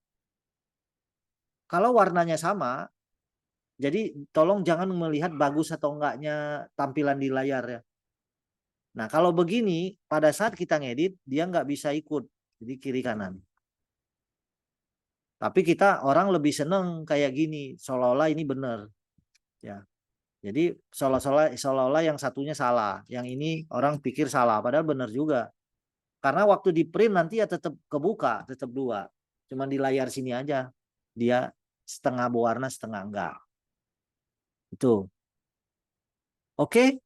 Kalau warnanya sama, jadi tolong jangan melihat bagus atau enggaknya tampilan di layar ya. Nah kalau begini pada saat kita ngedit dia nggak bisa ikut. Jadi kiri kanan. Tapi kita orang lebih seneng kayak gini. Seolah-olah ini benar. Ya. Jadi seolah-olah yang satunya salah. Yang ini orang pikir salah. Padahal benar juga. Karena waktu di print nanti ya tetap kebuka. Tetap 2. Cuman di layar sini aja. Dia setengah berwarna setengah enggak. Itu. Oke.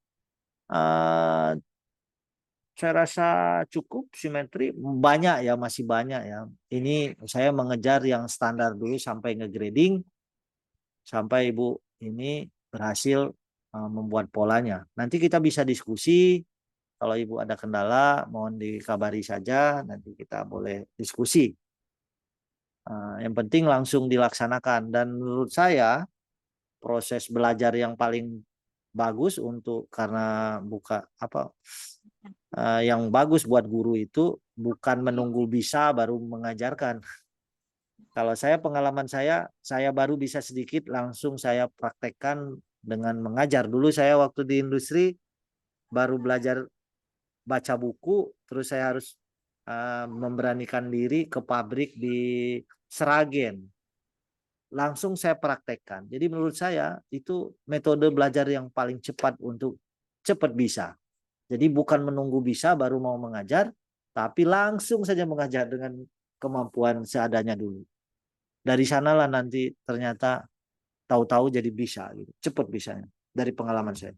Saya rasa cukup simetri, banyak ya, masih banyak ya. Ini saya mengejar yang standar dulu sampai nge-grading sampai Ibu ini berhasil membuat polanya. Nanti kita bisa diskusi Kalau Ibu ada kendala, mohon dikabari saja, nanti kita boleh diskusi. Yang penting langsung dilaksanakan. Dan menurut saya, proses belajar yang paling bagus untuk karena buka apa yang bagus buat guru itu bukan menunggu bisa baru mengajarkan. Kalau saya pengalaman saya baru bisa sedikit langsung saya praktekkan dengan mengajar. Dulu saya waktu di industri baru belajar baca buku, terus saya harus memberanikan diri ke pabrik di Seragen. Langsung saya praktekkan. Jadi menurut saya itu metode belajar yang paling cepat untuk cepat bisa. Jadi bukan menunggu bisa baru mau mengajar, tapi langsung saja mengajar dengan kemampuan seadanya dulu. Dari sanalah nanti ternyata tahu-tahu jadi bisa gitu. Cepat bisanya dari pengalaman saya.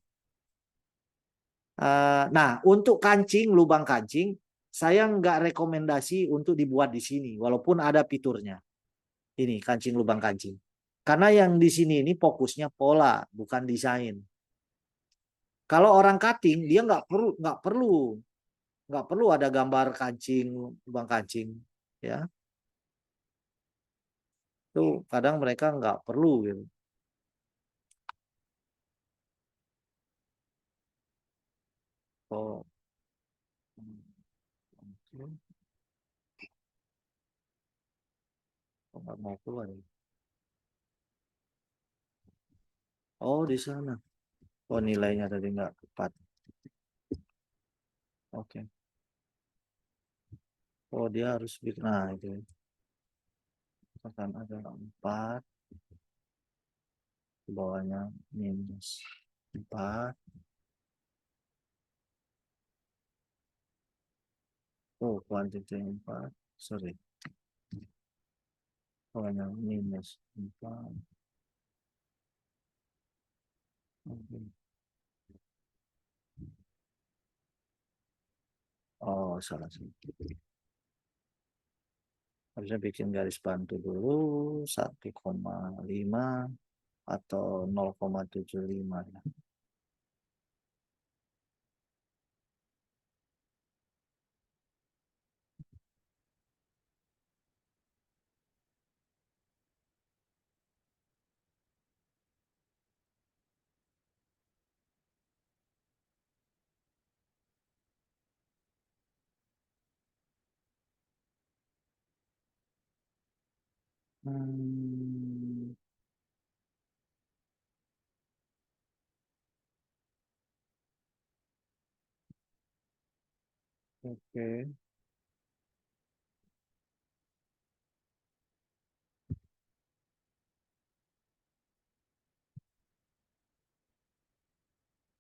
Nah, untuk kancing, lubang kancing, saya nggak rekomendasi untuk dibuat di sini, walaupun ada fiturnya. Ini kancing lubang kancing. Karena yang di sini ini fokusnya pola, bukan desain. Kalau orang cutting, dia nggak perlu ada gambar kancing, lubang kancing, ya. Itu kadang mereka nggak perlu gitu. Oh, nggak mau keluar. Oh, di sana. Oh, nilainya tadi nggak tepat. Oke. Oh, dia harus bikin. Nah, itu akan ada 4, di bawahnya -4. Oh, kuantitas 4. Sorry. Bawahnya -4. Oke. Oh, salah sih. Harusnya bikin garis bantu dulu 1,5 atau 0,75 ya. Hmm, oke.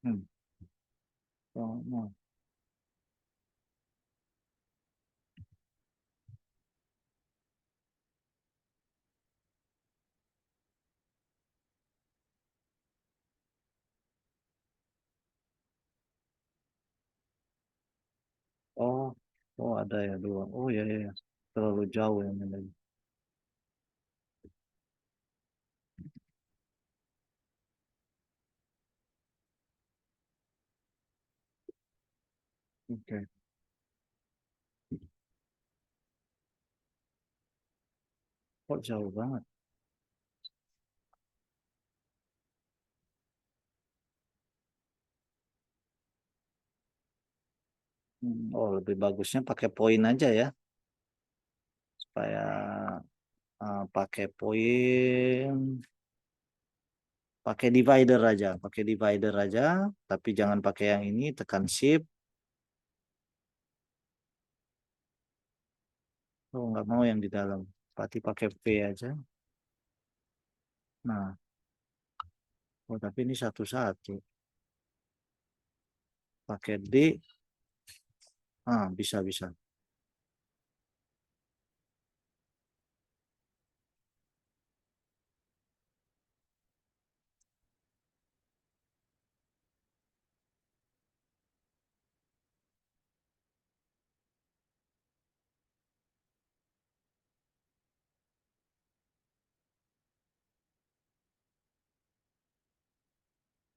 Hmm. Oh, no. Oh, oh ada ya 2. Oh ya ya, ya. Terlalu jauh yang ini. Oke. Kok jauh banget? Oh, lebih bagusnya pakai poin aja ya, supaya pakai poin, pakai divider aja, tapi jangan pakai yang ini, tekan shift. Oh, nggak mau yang di dalam, berarti pakai V aja. Nah, oh tapi ini satu-satu, pakai D, bisa bisa.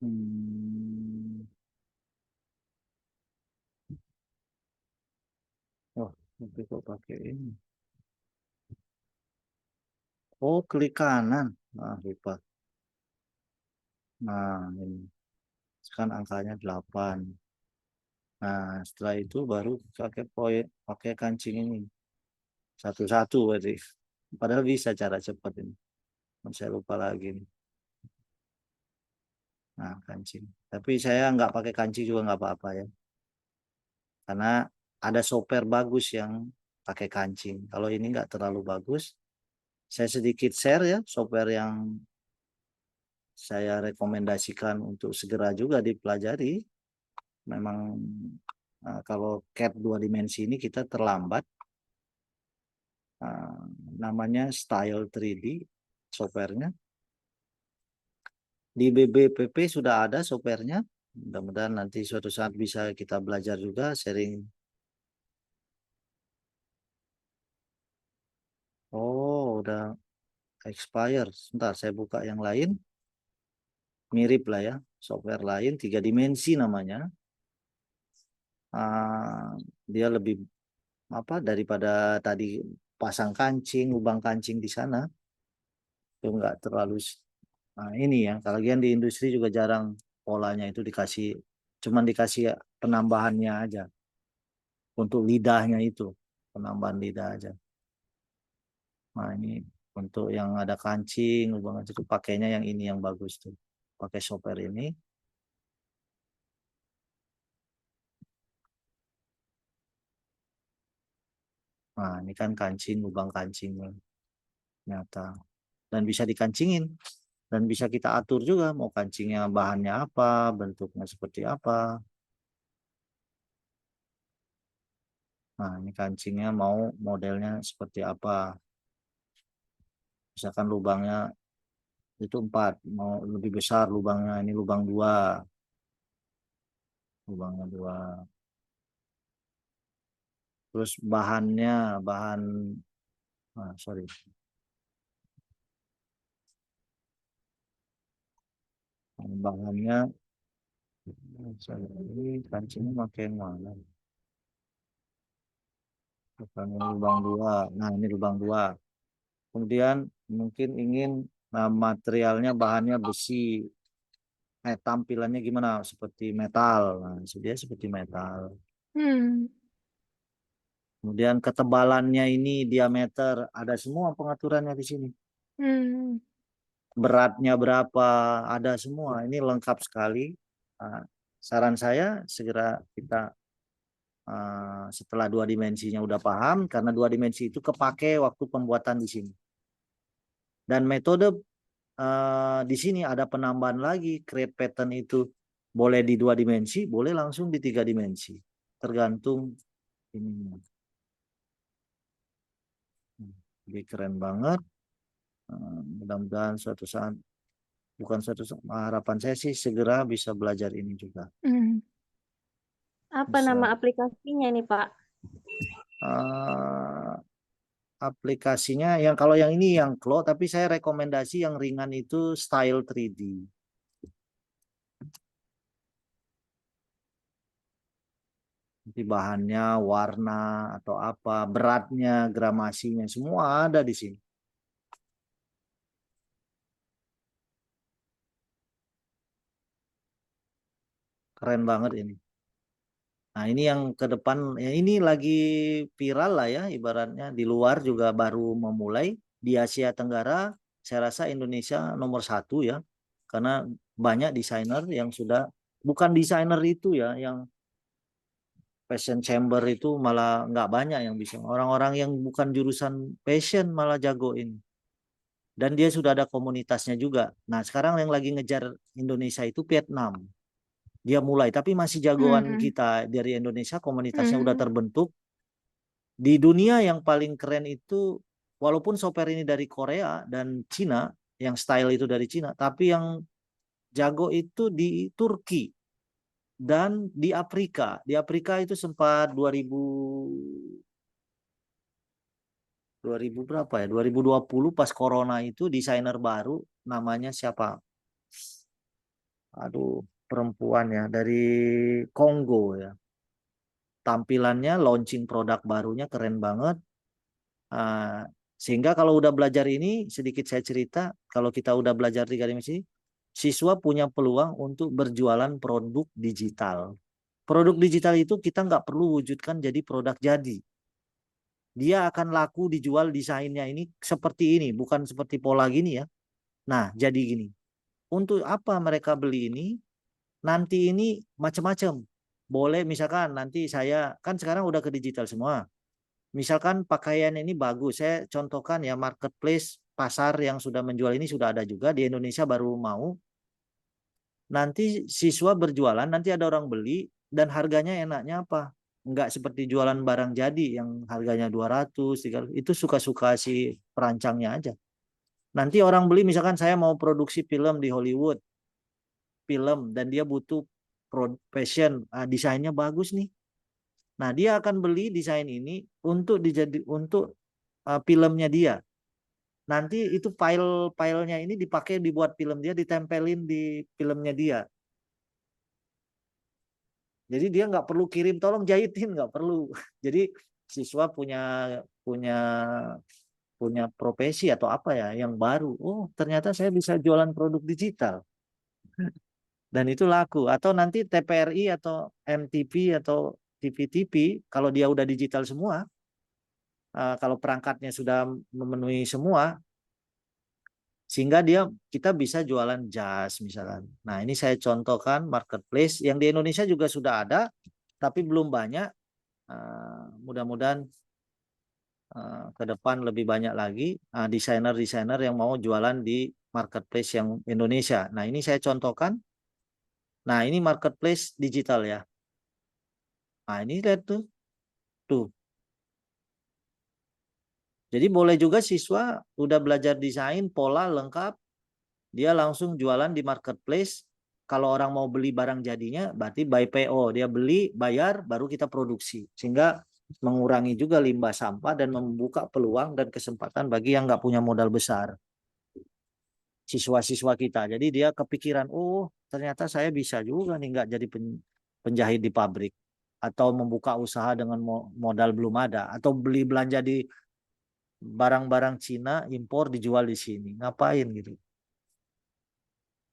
Hmm, Tapi kok pakai ini? Oh, klik kanan. Nah, lupa. Nah, ini. Sekarang angkanya 8. Nah, setelah itu baru pakai kancing ini. Satu-satu berarti. Padahal bisa cara cepat ini. Saya lupa lagi nih. Nah, kancing. Tapi saya nggak pakai kancing juga nggak apa-apa ya. Karena ada software bagus yang pakai kancing. Kalau ini nggak terlalu bagus, saya sedikit share ya software yang saya rekomendasikan untuk segera juga dipelajari. Memang kalau CAD 2 dimensi ini kita terlambat. Namanya Style 3D softwarenya. Di BBPP sudah ada softwarenya. Mudah-mudahan nanti suatu saat bisa kita belajar juga sharing. Oh, udah expire. Sebentar, saya buka yang lain. Mirip lah ya, software lain 3 dimensi namanya. Dia lebih apa daripada tadi pasang kancing, lubang kancing di sana. Itu enggak terlalu. Nah, ini ya, kalian di industri juga jarang polanya itu dikasih, cuman dikasih penambahannya aja. Untuk lidahnya itu, penambahan lidah aja. Nah, ini untuk yang ada kancing, lubang itu pakainya yang ini yang bagus tuh. Pakai software ini. Nah, ini kan kancing, lubang kancingnya nyata. Dan bisa dikancingin. Dan bisa kita atur juga mau kancingnya bahannya apa, bentuknya seperti apa. Nah, ini kancingnya mau modelnya seperti apa. Misalkan lubangnya itu 4, mau lebih besar lubangnya, ini lubang 2. Lubangnya 2. Terus bahannya, sorry. Bahannya, ini kancingnya pakai mana? Bukan ini lubang 2. Nah, ini lubang 2. Kemudian mungkin ingin materialnya bahannya besi. Tampilannya gimana? Seperti metal. Nah, dia seperti metal. Hmm. Kemudian ketebalannya ini diameter, ada semua pengaturannya di sini. Hmm. Beratnya berapa, ada semua. Ini lengkap sekali. Nah, saran saya segera kita setelah 2 dimensinya udah paham, karena 2 dimensi itu kepake waktu pembuatan di sini. Dan metode di sini ada penambahan lagi, create pattern itu boleh di 2 dimensi, boleh langsung di 3 dimensi, tergantung ini. Jadi keren banget. Mudah-mudahan suatu saat, bukan suatu saat, harapan saya sih segera bisa belajar ini juga. Hmm. Apa Bisa. nama aplikasinya nih, Pak? Aplikasinya yang kalau yang ini yang Klo, tapi saya rekomendasi yang ringan itu Style 3D. Nanti bahannya, warna atau apa, beratnya, gramasinya semua ada di sini. Keren banget ini. Nah, ini yang ke depan, ya ini lagi viral lah ya, ibaratnya di luar juga baru memulai. Di Asia Tenggara, saya rasa Indonesia nomor 1 ya, karena banyak desainer yang sudah, bukan desainer itu ya, yang fashion chamber itu malah nggak banyak yang bisa. Orang-orang yang bukan jurusan fashion malah jago ini. Dan dia sudah ada komunitasnya juga. Nah, sekarang yang lagi ngejar Indonesia itu Vietnam. Dia mulai, tapi masih jagoan Hmm. kita dari Indonesia, komunitasnya udah Hmm. terbentuk. Di dunia yang paling keren itu, walaupun software ini dari Korea dan Cina, yang style itu dari Cina, tapi yang jago itu di Turki dan di Afrika. Di Afrika itu sempat 2000 berapa ya? 2020 pas corona itu desainer baru namanya siapa? Aduh, perempuan ya dari Kongo ya. tampilannya, launching produk barunya keren banget. Sehingga kalau udah belajar ini, sedikit saya cerita, kalau kita udah belajar 3 dimensi, siswa punya peluang untuk berjualan produk digital. Produk digital itu kita nggak perlu wujudkan jadi produk jadi. Dia akan laku dijual desainnya ini seperti ini, bukan seperti pola gini ya. Nah, jadi gini. Untuk apa mereka beli ini? Nanti ini macam-macam. Boleh misalkan nanti saya, kan sekarang udah ke digital semua. Misalkan pakaian ini bagus, saya contohkan ya marketplace pasar yang sudah menjual ini sudah ada juga di Indonesia baru mau. Nanti siswa berjualan, nanti ada orang beli dan harganya enaknya apa? Enggak seperti jualan barang jadi yang harganya 200, 300, itu suka-suka si perancangnya aja. Nanti orang beli misalkan saya mau produksi film di Hollywood, film dan dia butuh fashion, desainnya bagus nih. Nah, dia akan beli desain ini untuk filmnya dia. Nanti itu file-filenya ini dipakai dibuat film dia, ditempelin di filmnya dia. Jadi dia nggak perlu kirim tolong jahitin, nggak perlu. Jadi siswa punya profesi atau apa ya yang baru. Oh, ternyata saya bisa jualan produk digital. Dan itu laku. Atau nanti TPRI atau MTV atau TV-TV kalau dia udah digital semua, kalau perangkatnya sudah memenuhi semua, sehingga kita bisa jualan jas misalkan. Nah, ini saya contohkan marketplace yang di Indonesia juga sudah ada, tapi belum banyak. Mudah-mudahan ke depan lebih banyak lagi desainer-desainer yang mau jualan di marketplace yang Indonesia. Nah, ini saya contohkan. Nah, ini marketplace digital ya. Nah, ini lihat tuh. Tuh. Jadi boleh juga siswa udah belajar desain, pola lengkap, dia langsung jualan di marketplace. Kalau orang mau beli barang jadinya, berarti by PO. Dia beli, bayar, baru kita produksi. Sehingga mengurangi juga limbah sampah dan membuka peluang dan kesempatan bagi yang nggak punya modal besar. Siswa-siswa kita. Jadi dia kepikiran, oh ternyata saya bisa juga nih nggak jadi penjahit di pabrik. Atau membuka usaha dengan modal belum ada. Atau beli belanja di barang-barang Cina impor dijual di sini. Ngapain gitu.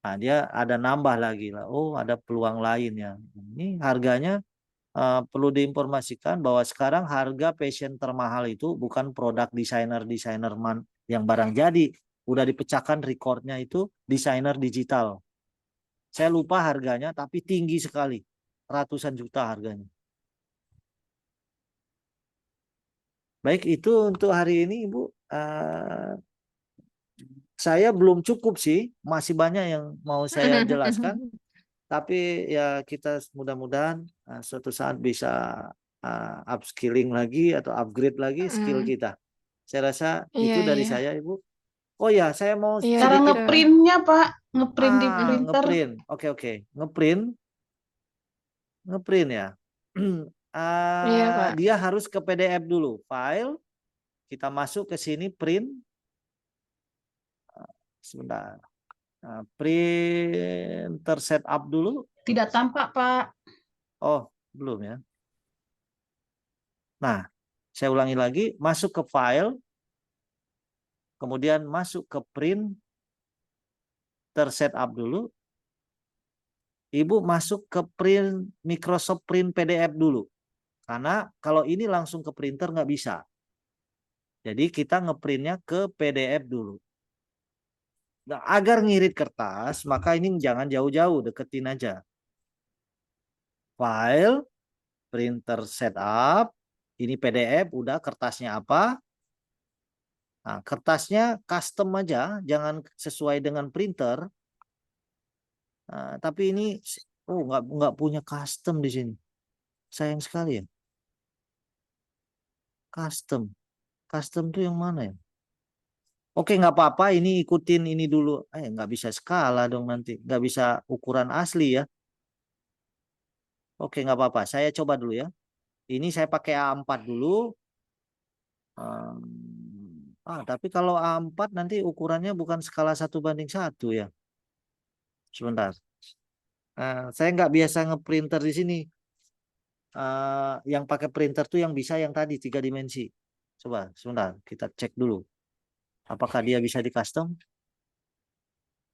Nah, dia ada nambah lagi lah. Oh, ada peluang lain ya. Ini harganya perlu diinformasikan bahwa sekarang harga fashion termahal itu bukan produk desainer-desainer yang barang jadi. Udah dipecahkan rekornya itu desainer digital. Saya lupa harganya tapi tinggi sekali. Ratusan juta harganya. Baik, itu untuk hari ini Ibu. Saya belum cukup sih, masih banyak yang mau saya jelaskan. Tapi ya kita mudah-mudahan suatu saat bisa upskilling lagi atau upgrade lagi skill kita. Saya rasa Iya, itu dari iya. saya Ibu. Oh ya, saya mau Iya, Cara betul. ngeprintnya, Pak. Ngeprint di printer. ngeprint. Oke. Ngeprint ya. Iya, Pak. Dia harus ke PDF dulu. File, kita masuk ke sini print. Sebentar. Printer setup dulu. Tidak tampak, Pak. Oh, belum ya. Nah, saya ulangi lagi, masuk ke file, kemudian masuk ke print, tersetup dulu. Ibu masuk ke print Microsoft Print PDF dulu. Karena kalau ini langsung ke printer nggak bisa. Jadi kita ngeprintnya ke PDF dulu. Nah, agar ngirit kertas, maka ini jangan jauh-jauh, deketin aja. File, printer setup, ini PDF, udah kertasnya apa. Nah, kertasnya custom aja, jangan sesuai dengan printer. Tapi ini nggak punya custom di sini. Sayang sekali ya. Custom tuh yang mana ya? Oke, nggak apa-apa. Ini ikutin ini dulu. Nggak bisa skala dong nanti. Nggak bisa ukuran asli ya. Oke, nggak apa-apa. Saya coba dulu ya. Ini saya pakai A4 dulu. Tapi kalau A4 nanti ukurannya bukan skala 1:1 ya. Sebentar. Saya nggak biasa ngeprinter di sini. yang pakai printer tuh yang bisa yang tadi 3 dimensi. Coba sebentar kita cek dulu. Apakah dia bisa di custom?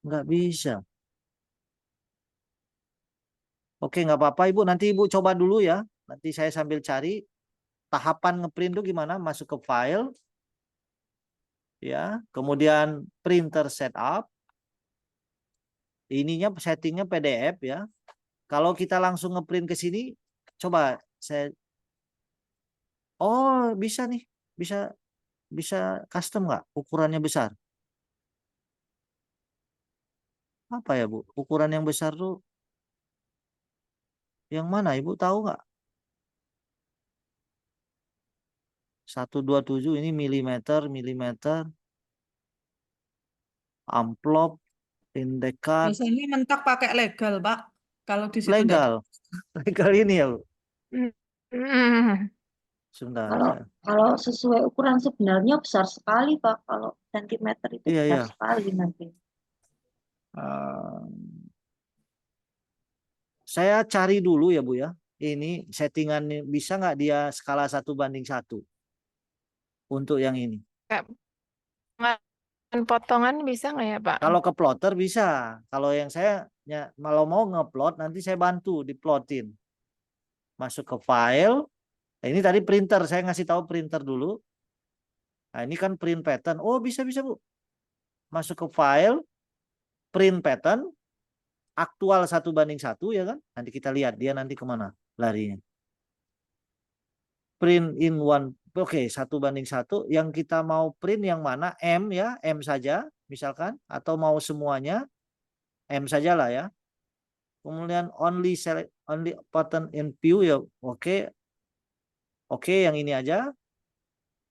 Nggak bisa. Oke, nggak apa-apa Ibu. Nanti Ibu coba dulu ya. Nanti saya sambil cari tahapan ngeprint tuh gimana. Masuk ke file. Ya, kemudian printer setup. Ininya settingnya PDF ya. Kalau kita langsung ngeprint ke sini, coba saya. Oh, bisa nih. Bisa bisa custom nggak? Ukurannya besar. Apa ya Bu? Ukuran yang besar tuh yang mana Ibu tahu nggak? 127 ini milimeter, milimeter, amplop, indekat, Biasanya mentok pakai legal, Pak. Kalau di situ enggak ada. legal. Legal ini ya Bu. Hmm. Sebentar. Kalau kalau sesuai ukuran sebenarnya besar sekali, Pak. Kalau sentimeter itu Iya, besar iya. sekali nanti. Eh, saya cari dulu ya Bu ya. Ini settingan bisa nggak dia skala 1:1 untuk yang ini. Kayak potongan bisa nggak ya, Pak? Kalau ke plotter bisa. Kalau yang saya kalau mau ngeplot nanti saya bantu diplotin. Masuk ke file. Nah, ini tadi printer, saya ngasih tahu printer dulu. Nah, ini kan print pattern. Oh, bisa Bu. Masuk ke file, print pattern, aktual 1:1 ya kan? Nanti kita lihat dia nanti kemana larinya. Print in one. Oke, 1:1. Yang kita mau print yang mana? M ya, M saja misalkan. Atau mau semuanya, M saja lah ya. Kemudian only select, only pattern in view ya. Oke. Oke, yang ini aja.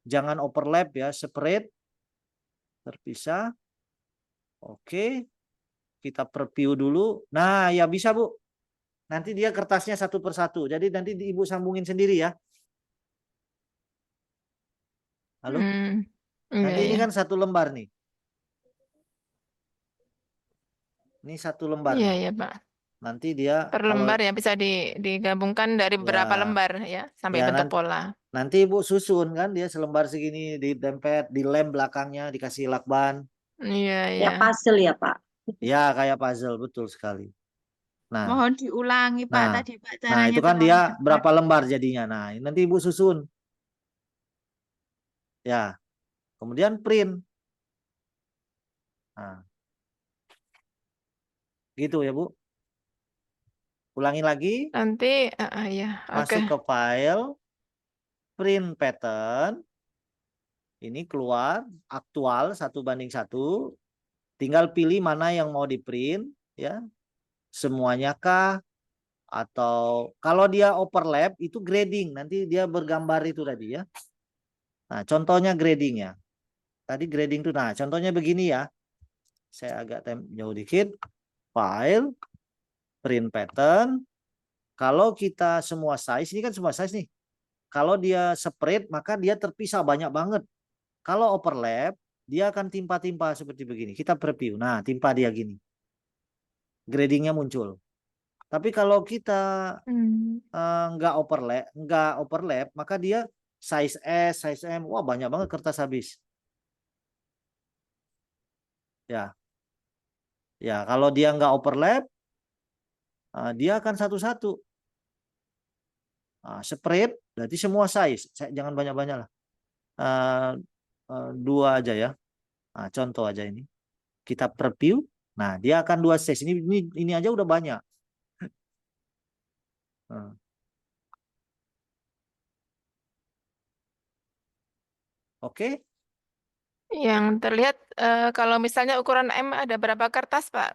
Jangan overlap ya, separate. Terpisah. Oke. Kita preview dulu. Nah, ya bisa Bu. Nanti dia kertasnya 1 persatu. Jadi nanti Ibu sambungin sendiri ya. Halo? Iya, Nanti ini iya. kan 1 lembar nih. Ini 1 lembar Iya, nih. iya, Pak. Nanti dia Per kalau lembar ya bisa digabungkan dari berapa ya lembar ya sampai ya bentuk nanti, pola. nanti Ibu susun kan dia selembar segini ditempel di lem belakangnya dikasih lakban. Iya, iya. Ya puzzle ya, Pak. Ya kayak puzzle betul sekali. Nah, Mohon diulangi, Pak, nah, tadi, Pak, nah caranya itu kan terlalu dia cepat. berapa lembar jadinya. Nah, nanti Ibu susun. Ya, kemudian print. Nah, gitu ya Bu. Ulangi lagi, Nanti, ya, oke. masuk ke file, print pattern, ini keluar aktual 1:1, tinggal pilih mana yang mau di print, ya, semuanya kah, atau kalau dia overlap itu grading, nanti dia bergambar itu tadi ya. Nah, contohnya grading ya. Tadi grading tuh, nah contohnya begini ya. Saya agak jauh dikit, file, print pattern. Kalau kita semua size, ini kan semua size nih. Kalau dia spread maka dia terpisah banyak banget. Kalau overlap dia akan timpa-timpa seperti begini. Kita preview. Nah, timpa dia gini. Gradingnya muncul. Tapi kalau kita Hmm. nggak overlap, maka dia size S, size M, wah banyak banget kertas habis. Ya, ya kalau dia nggak overlap, dia akan satu-satu. Spread berarti semua size. Jangan banyak-banyak lah. 2 aja ya. Contoh aja ini. Kita preview. Nah, dia akan 2 size. Ini aja udah banyak. Oke. Yang terlihat kalau misalnya ukuran M ada berapa kertas, Pak?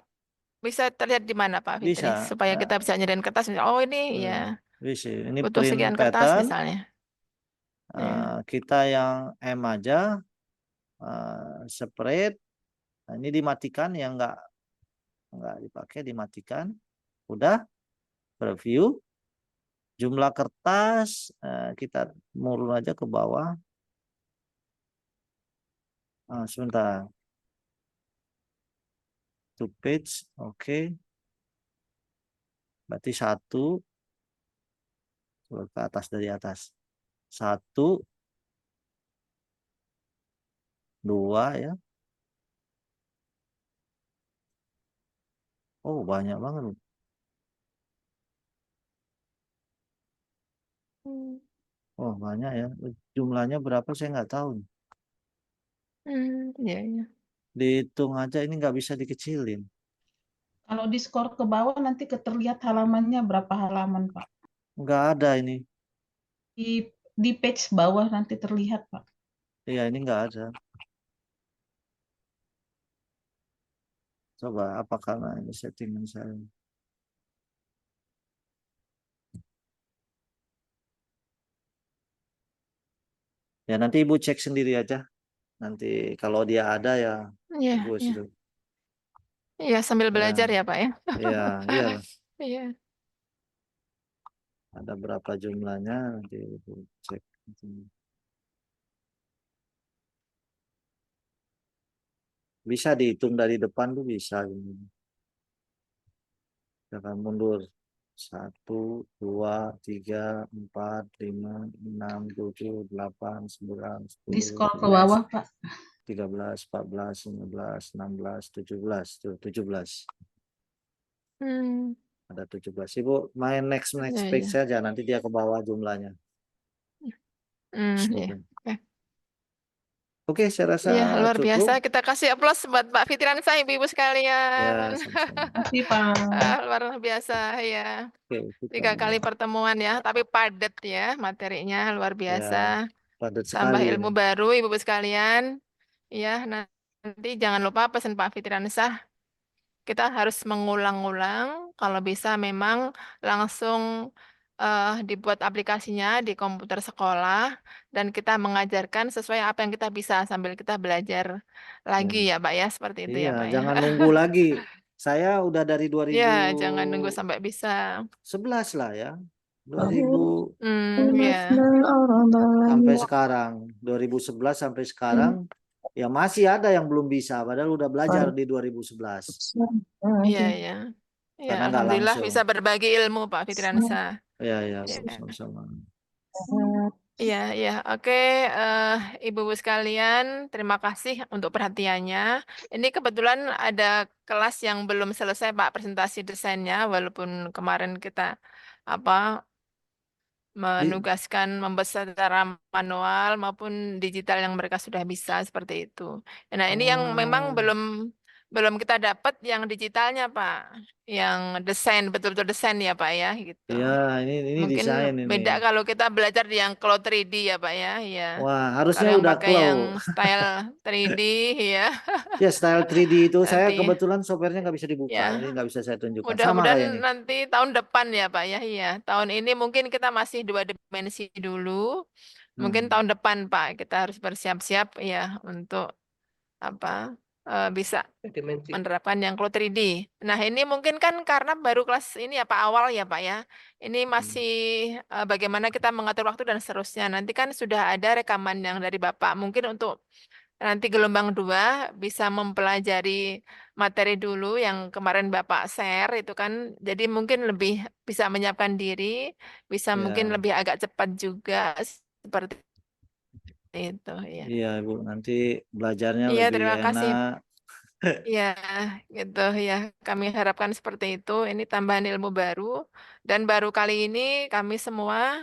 Bisa terlihat di mana, Pak Fitri? Bisa. Supaya kita bisa nyediain kertas. Oh, ini ya Bisa. Ini butuh print sekian kertas pattern. misalnya. Ya. Kita yang M aja. Spread. Nah, ini dimatikan yang nggak dipakai dimatikan. Udah. Preview. Jumlah kertas kita murun aja ke bawah. Sebentar. 2 page. Oke. Berarti 1. Ke atas dari atas. 1, 2 ya. Oh, banyak banget. Hmm. Oh, banyak ya. Jumlahnya berapa saya nggak tahu. Ya, ya. Dihitung aja ini nggak bisa dikecilin. Kalau di skor ke bawah nanti terlihat halamannya berapa halaman, Pak. Nggak ada ini. Di page bawah nanti terlihat, Pak. Iya, ini nggak ada. Coba apa karena ini settingan saya. Ya nanti Ibu cek sendiri aja. Nanti kalau dia ada ya Iya, bagus iya. itu. Iya, sambil belajar Ya, ya, Pak ya. iya, iya. Iya. Ada berapa jumlahnya nanti Ibu cek. Bisa dihitung dari depan tuh bisa. Jangan mundur. 1, 2, 3, 4, 5, 6, 7, 8, 9, Di 10, skor ke 11, bawah, Pak. 13, 14, 15, 16, 17. Tuh, 17. Hmm. Ada 17. Ibu main next Iya, page iya. saja. Nanti dia ke bawah jumlahnya. Iya. Oke. Oke. Oke, saya rasa Iya, luar biasa. cukup. Kita kasih aplaus buat Pak Fitransyah, Ibu-ibu Ya, sekalian. sama-sama. Makasih, Pak. Luar biasa ya. Oke, kita 3 kali pertemuan ya, tapi padat ya materinya, luar biasa. ya padat Tambah sekali ilmu ini. baru, Ibu-ibu sekalian. Ya, nanti jangan lupa pesan Pak Fitransyah. Kita harus mengulang-ulang. Kalau bisa memang langsung dibuat aplikasinya di komputer sekolah dan kita mengajarkan sesuai apa yang kita bisa sambil kita belajar Ya. lagi ya, Pak ya, seperti itu Iya, ya, Pak ya. jangan nunggu lagi. Saya udah dari Ya, jangan nunggu sampai bisa. 2011 lah ya. 2000 Ya. sampai sekarang. 2011 sampai sekarang ya masih ada yang belum bisa padahal udah belajar di 2011. Iya, iya. Ya, Karena nggak alhamdulillah langsung. bisa berbagi ilmu Pak Fitransyah. Iya, iya, Ya. sama-sama. Iya, iya. Oke, Ibu-ibu sekalian, terima kasih untuk perhatiannya. Ini kebetulan ada kelas yang belum selesai Pak presentasi desainnya, walaupun kemarin kita apa Di- menugaskan membuat secara manual maupun digital yang mereka sudah bisa seperti itu. Nah, ini yang memang Oh, belum kita dapat yang digitalnya, Pak. Yang desain betul-betul desain ya, Pak ya, gitu. iya, ini Mungkin desain ini. beda kalau kita belajar di yang Cloud 3D ya, Pak ya. Ya. Wah, Kalau harusnya yang udah pakai cloud. yang style 3D ya, Ya, style 3D itu saya nanti kebetulan softwarenya nggak bisa dibuka, jadi ya nggak bisa saya tunjukkan. Sama mudah-mudahan kayak ini. nanti tahun depan ya, Pak ya. Iya, tahun ini mungkin kita masih 2 dimensi dulu. Mungkin Hmm. tahun depan, Pak, kita harus bersiap-siap ya untuk apa bisa menerapkan yang Cloud 3D. Nah, ini mungkin kan karena baru kelas ini ya Pak awal ya Pak ya. Ini masih bagaimana kita mengatur waktu dan seterusnya. Nanti kan sudah ada rekaman yang dari Bapak. Mungkin untuk nanti gelombang 2 bisa mempelajari materi dulu yang kemarin Bapak share itu kan. Jadi mungkin lebih bisa menyiapkan diri, bisa mungkin Ya, lebih agak cepat juga seperti itu ya. iya Ibu, nanti belajarnya Iya, lebih terima kasih. enak. Iya, gitu ya. Kami harapkan seperti itu. Ini tambahan ilmu baru dan baru kali ini kami semua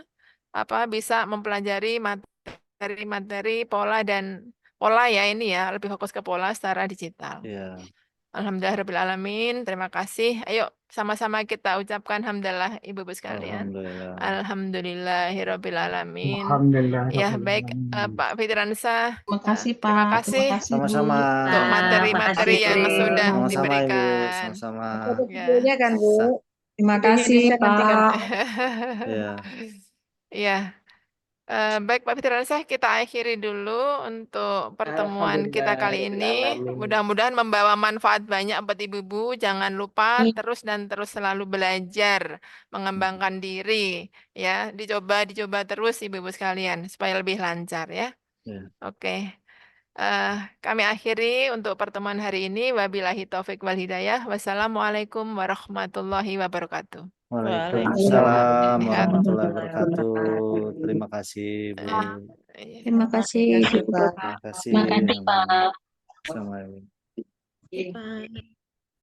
bisa mempelajari materi-materi pola ya ini ya, lebih fokus ke pola secara digital. Ya, Alhamdulillahirrahmanirrahim. Terima kasih. Ayo sama-sama kita ucapkan hamdalah Ibu-ibu sekalian. alhamdulillah. Alhamdulillahirrahmanirrahim. Alhamdulillah. Ya, baik Pak Fitransyah. Makasih, Terima Pak. kasih Terima kasih, Bu. Sama-sama. untuk materi-materi Makasih, yang Bu. sudah Sama-sama Ibu, diberikan. sama-sama. Ada Ya. videonya kan, Bu? Terima Videonya kasih, di-share nanti kan, Pak. Pak. Ya, Ya, baik Pak Fitransyah, kita akhiri dulu untuk pertemuan kita kali ini. Mudah-mudahan membawa manfaat banyak buat ibu-ibu. Jangan lupa terus dan terus selalu belajar, mengembangkan diri, ya. Dicoba terus ibu-ibu sekalian supaya lebih lancar ya. ya. Oke. Kami akhiri untuk pertemuan hari ini. Wabillahi taufik wal hidayah. Wassalamualaikum warahmatullahi wabarakatuh. Waalaikumsalam Sehat. warahmatullahi wabarakatuh. Terima kasih, Bu. Iya. Terima kasih, Bu. Terima kasih. Terima kasih, Pak. Assalamualaikum. Pak.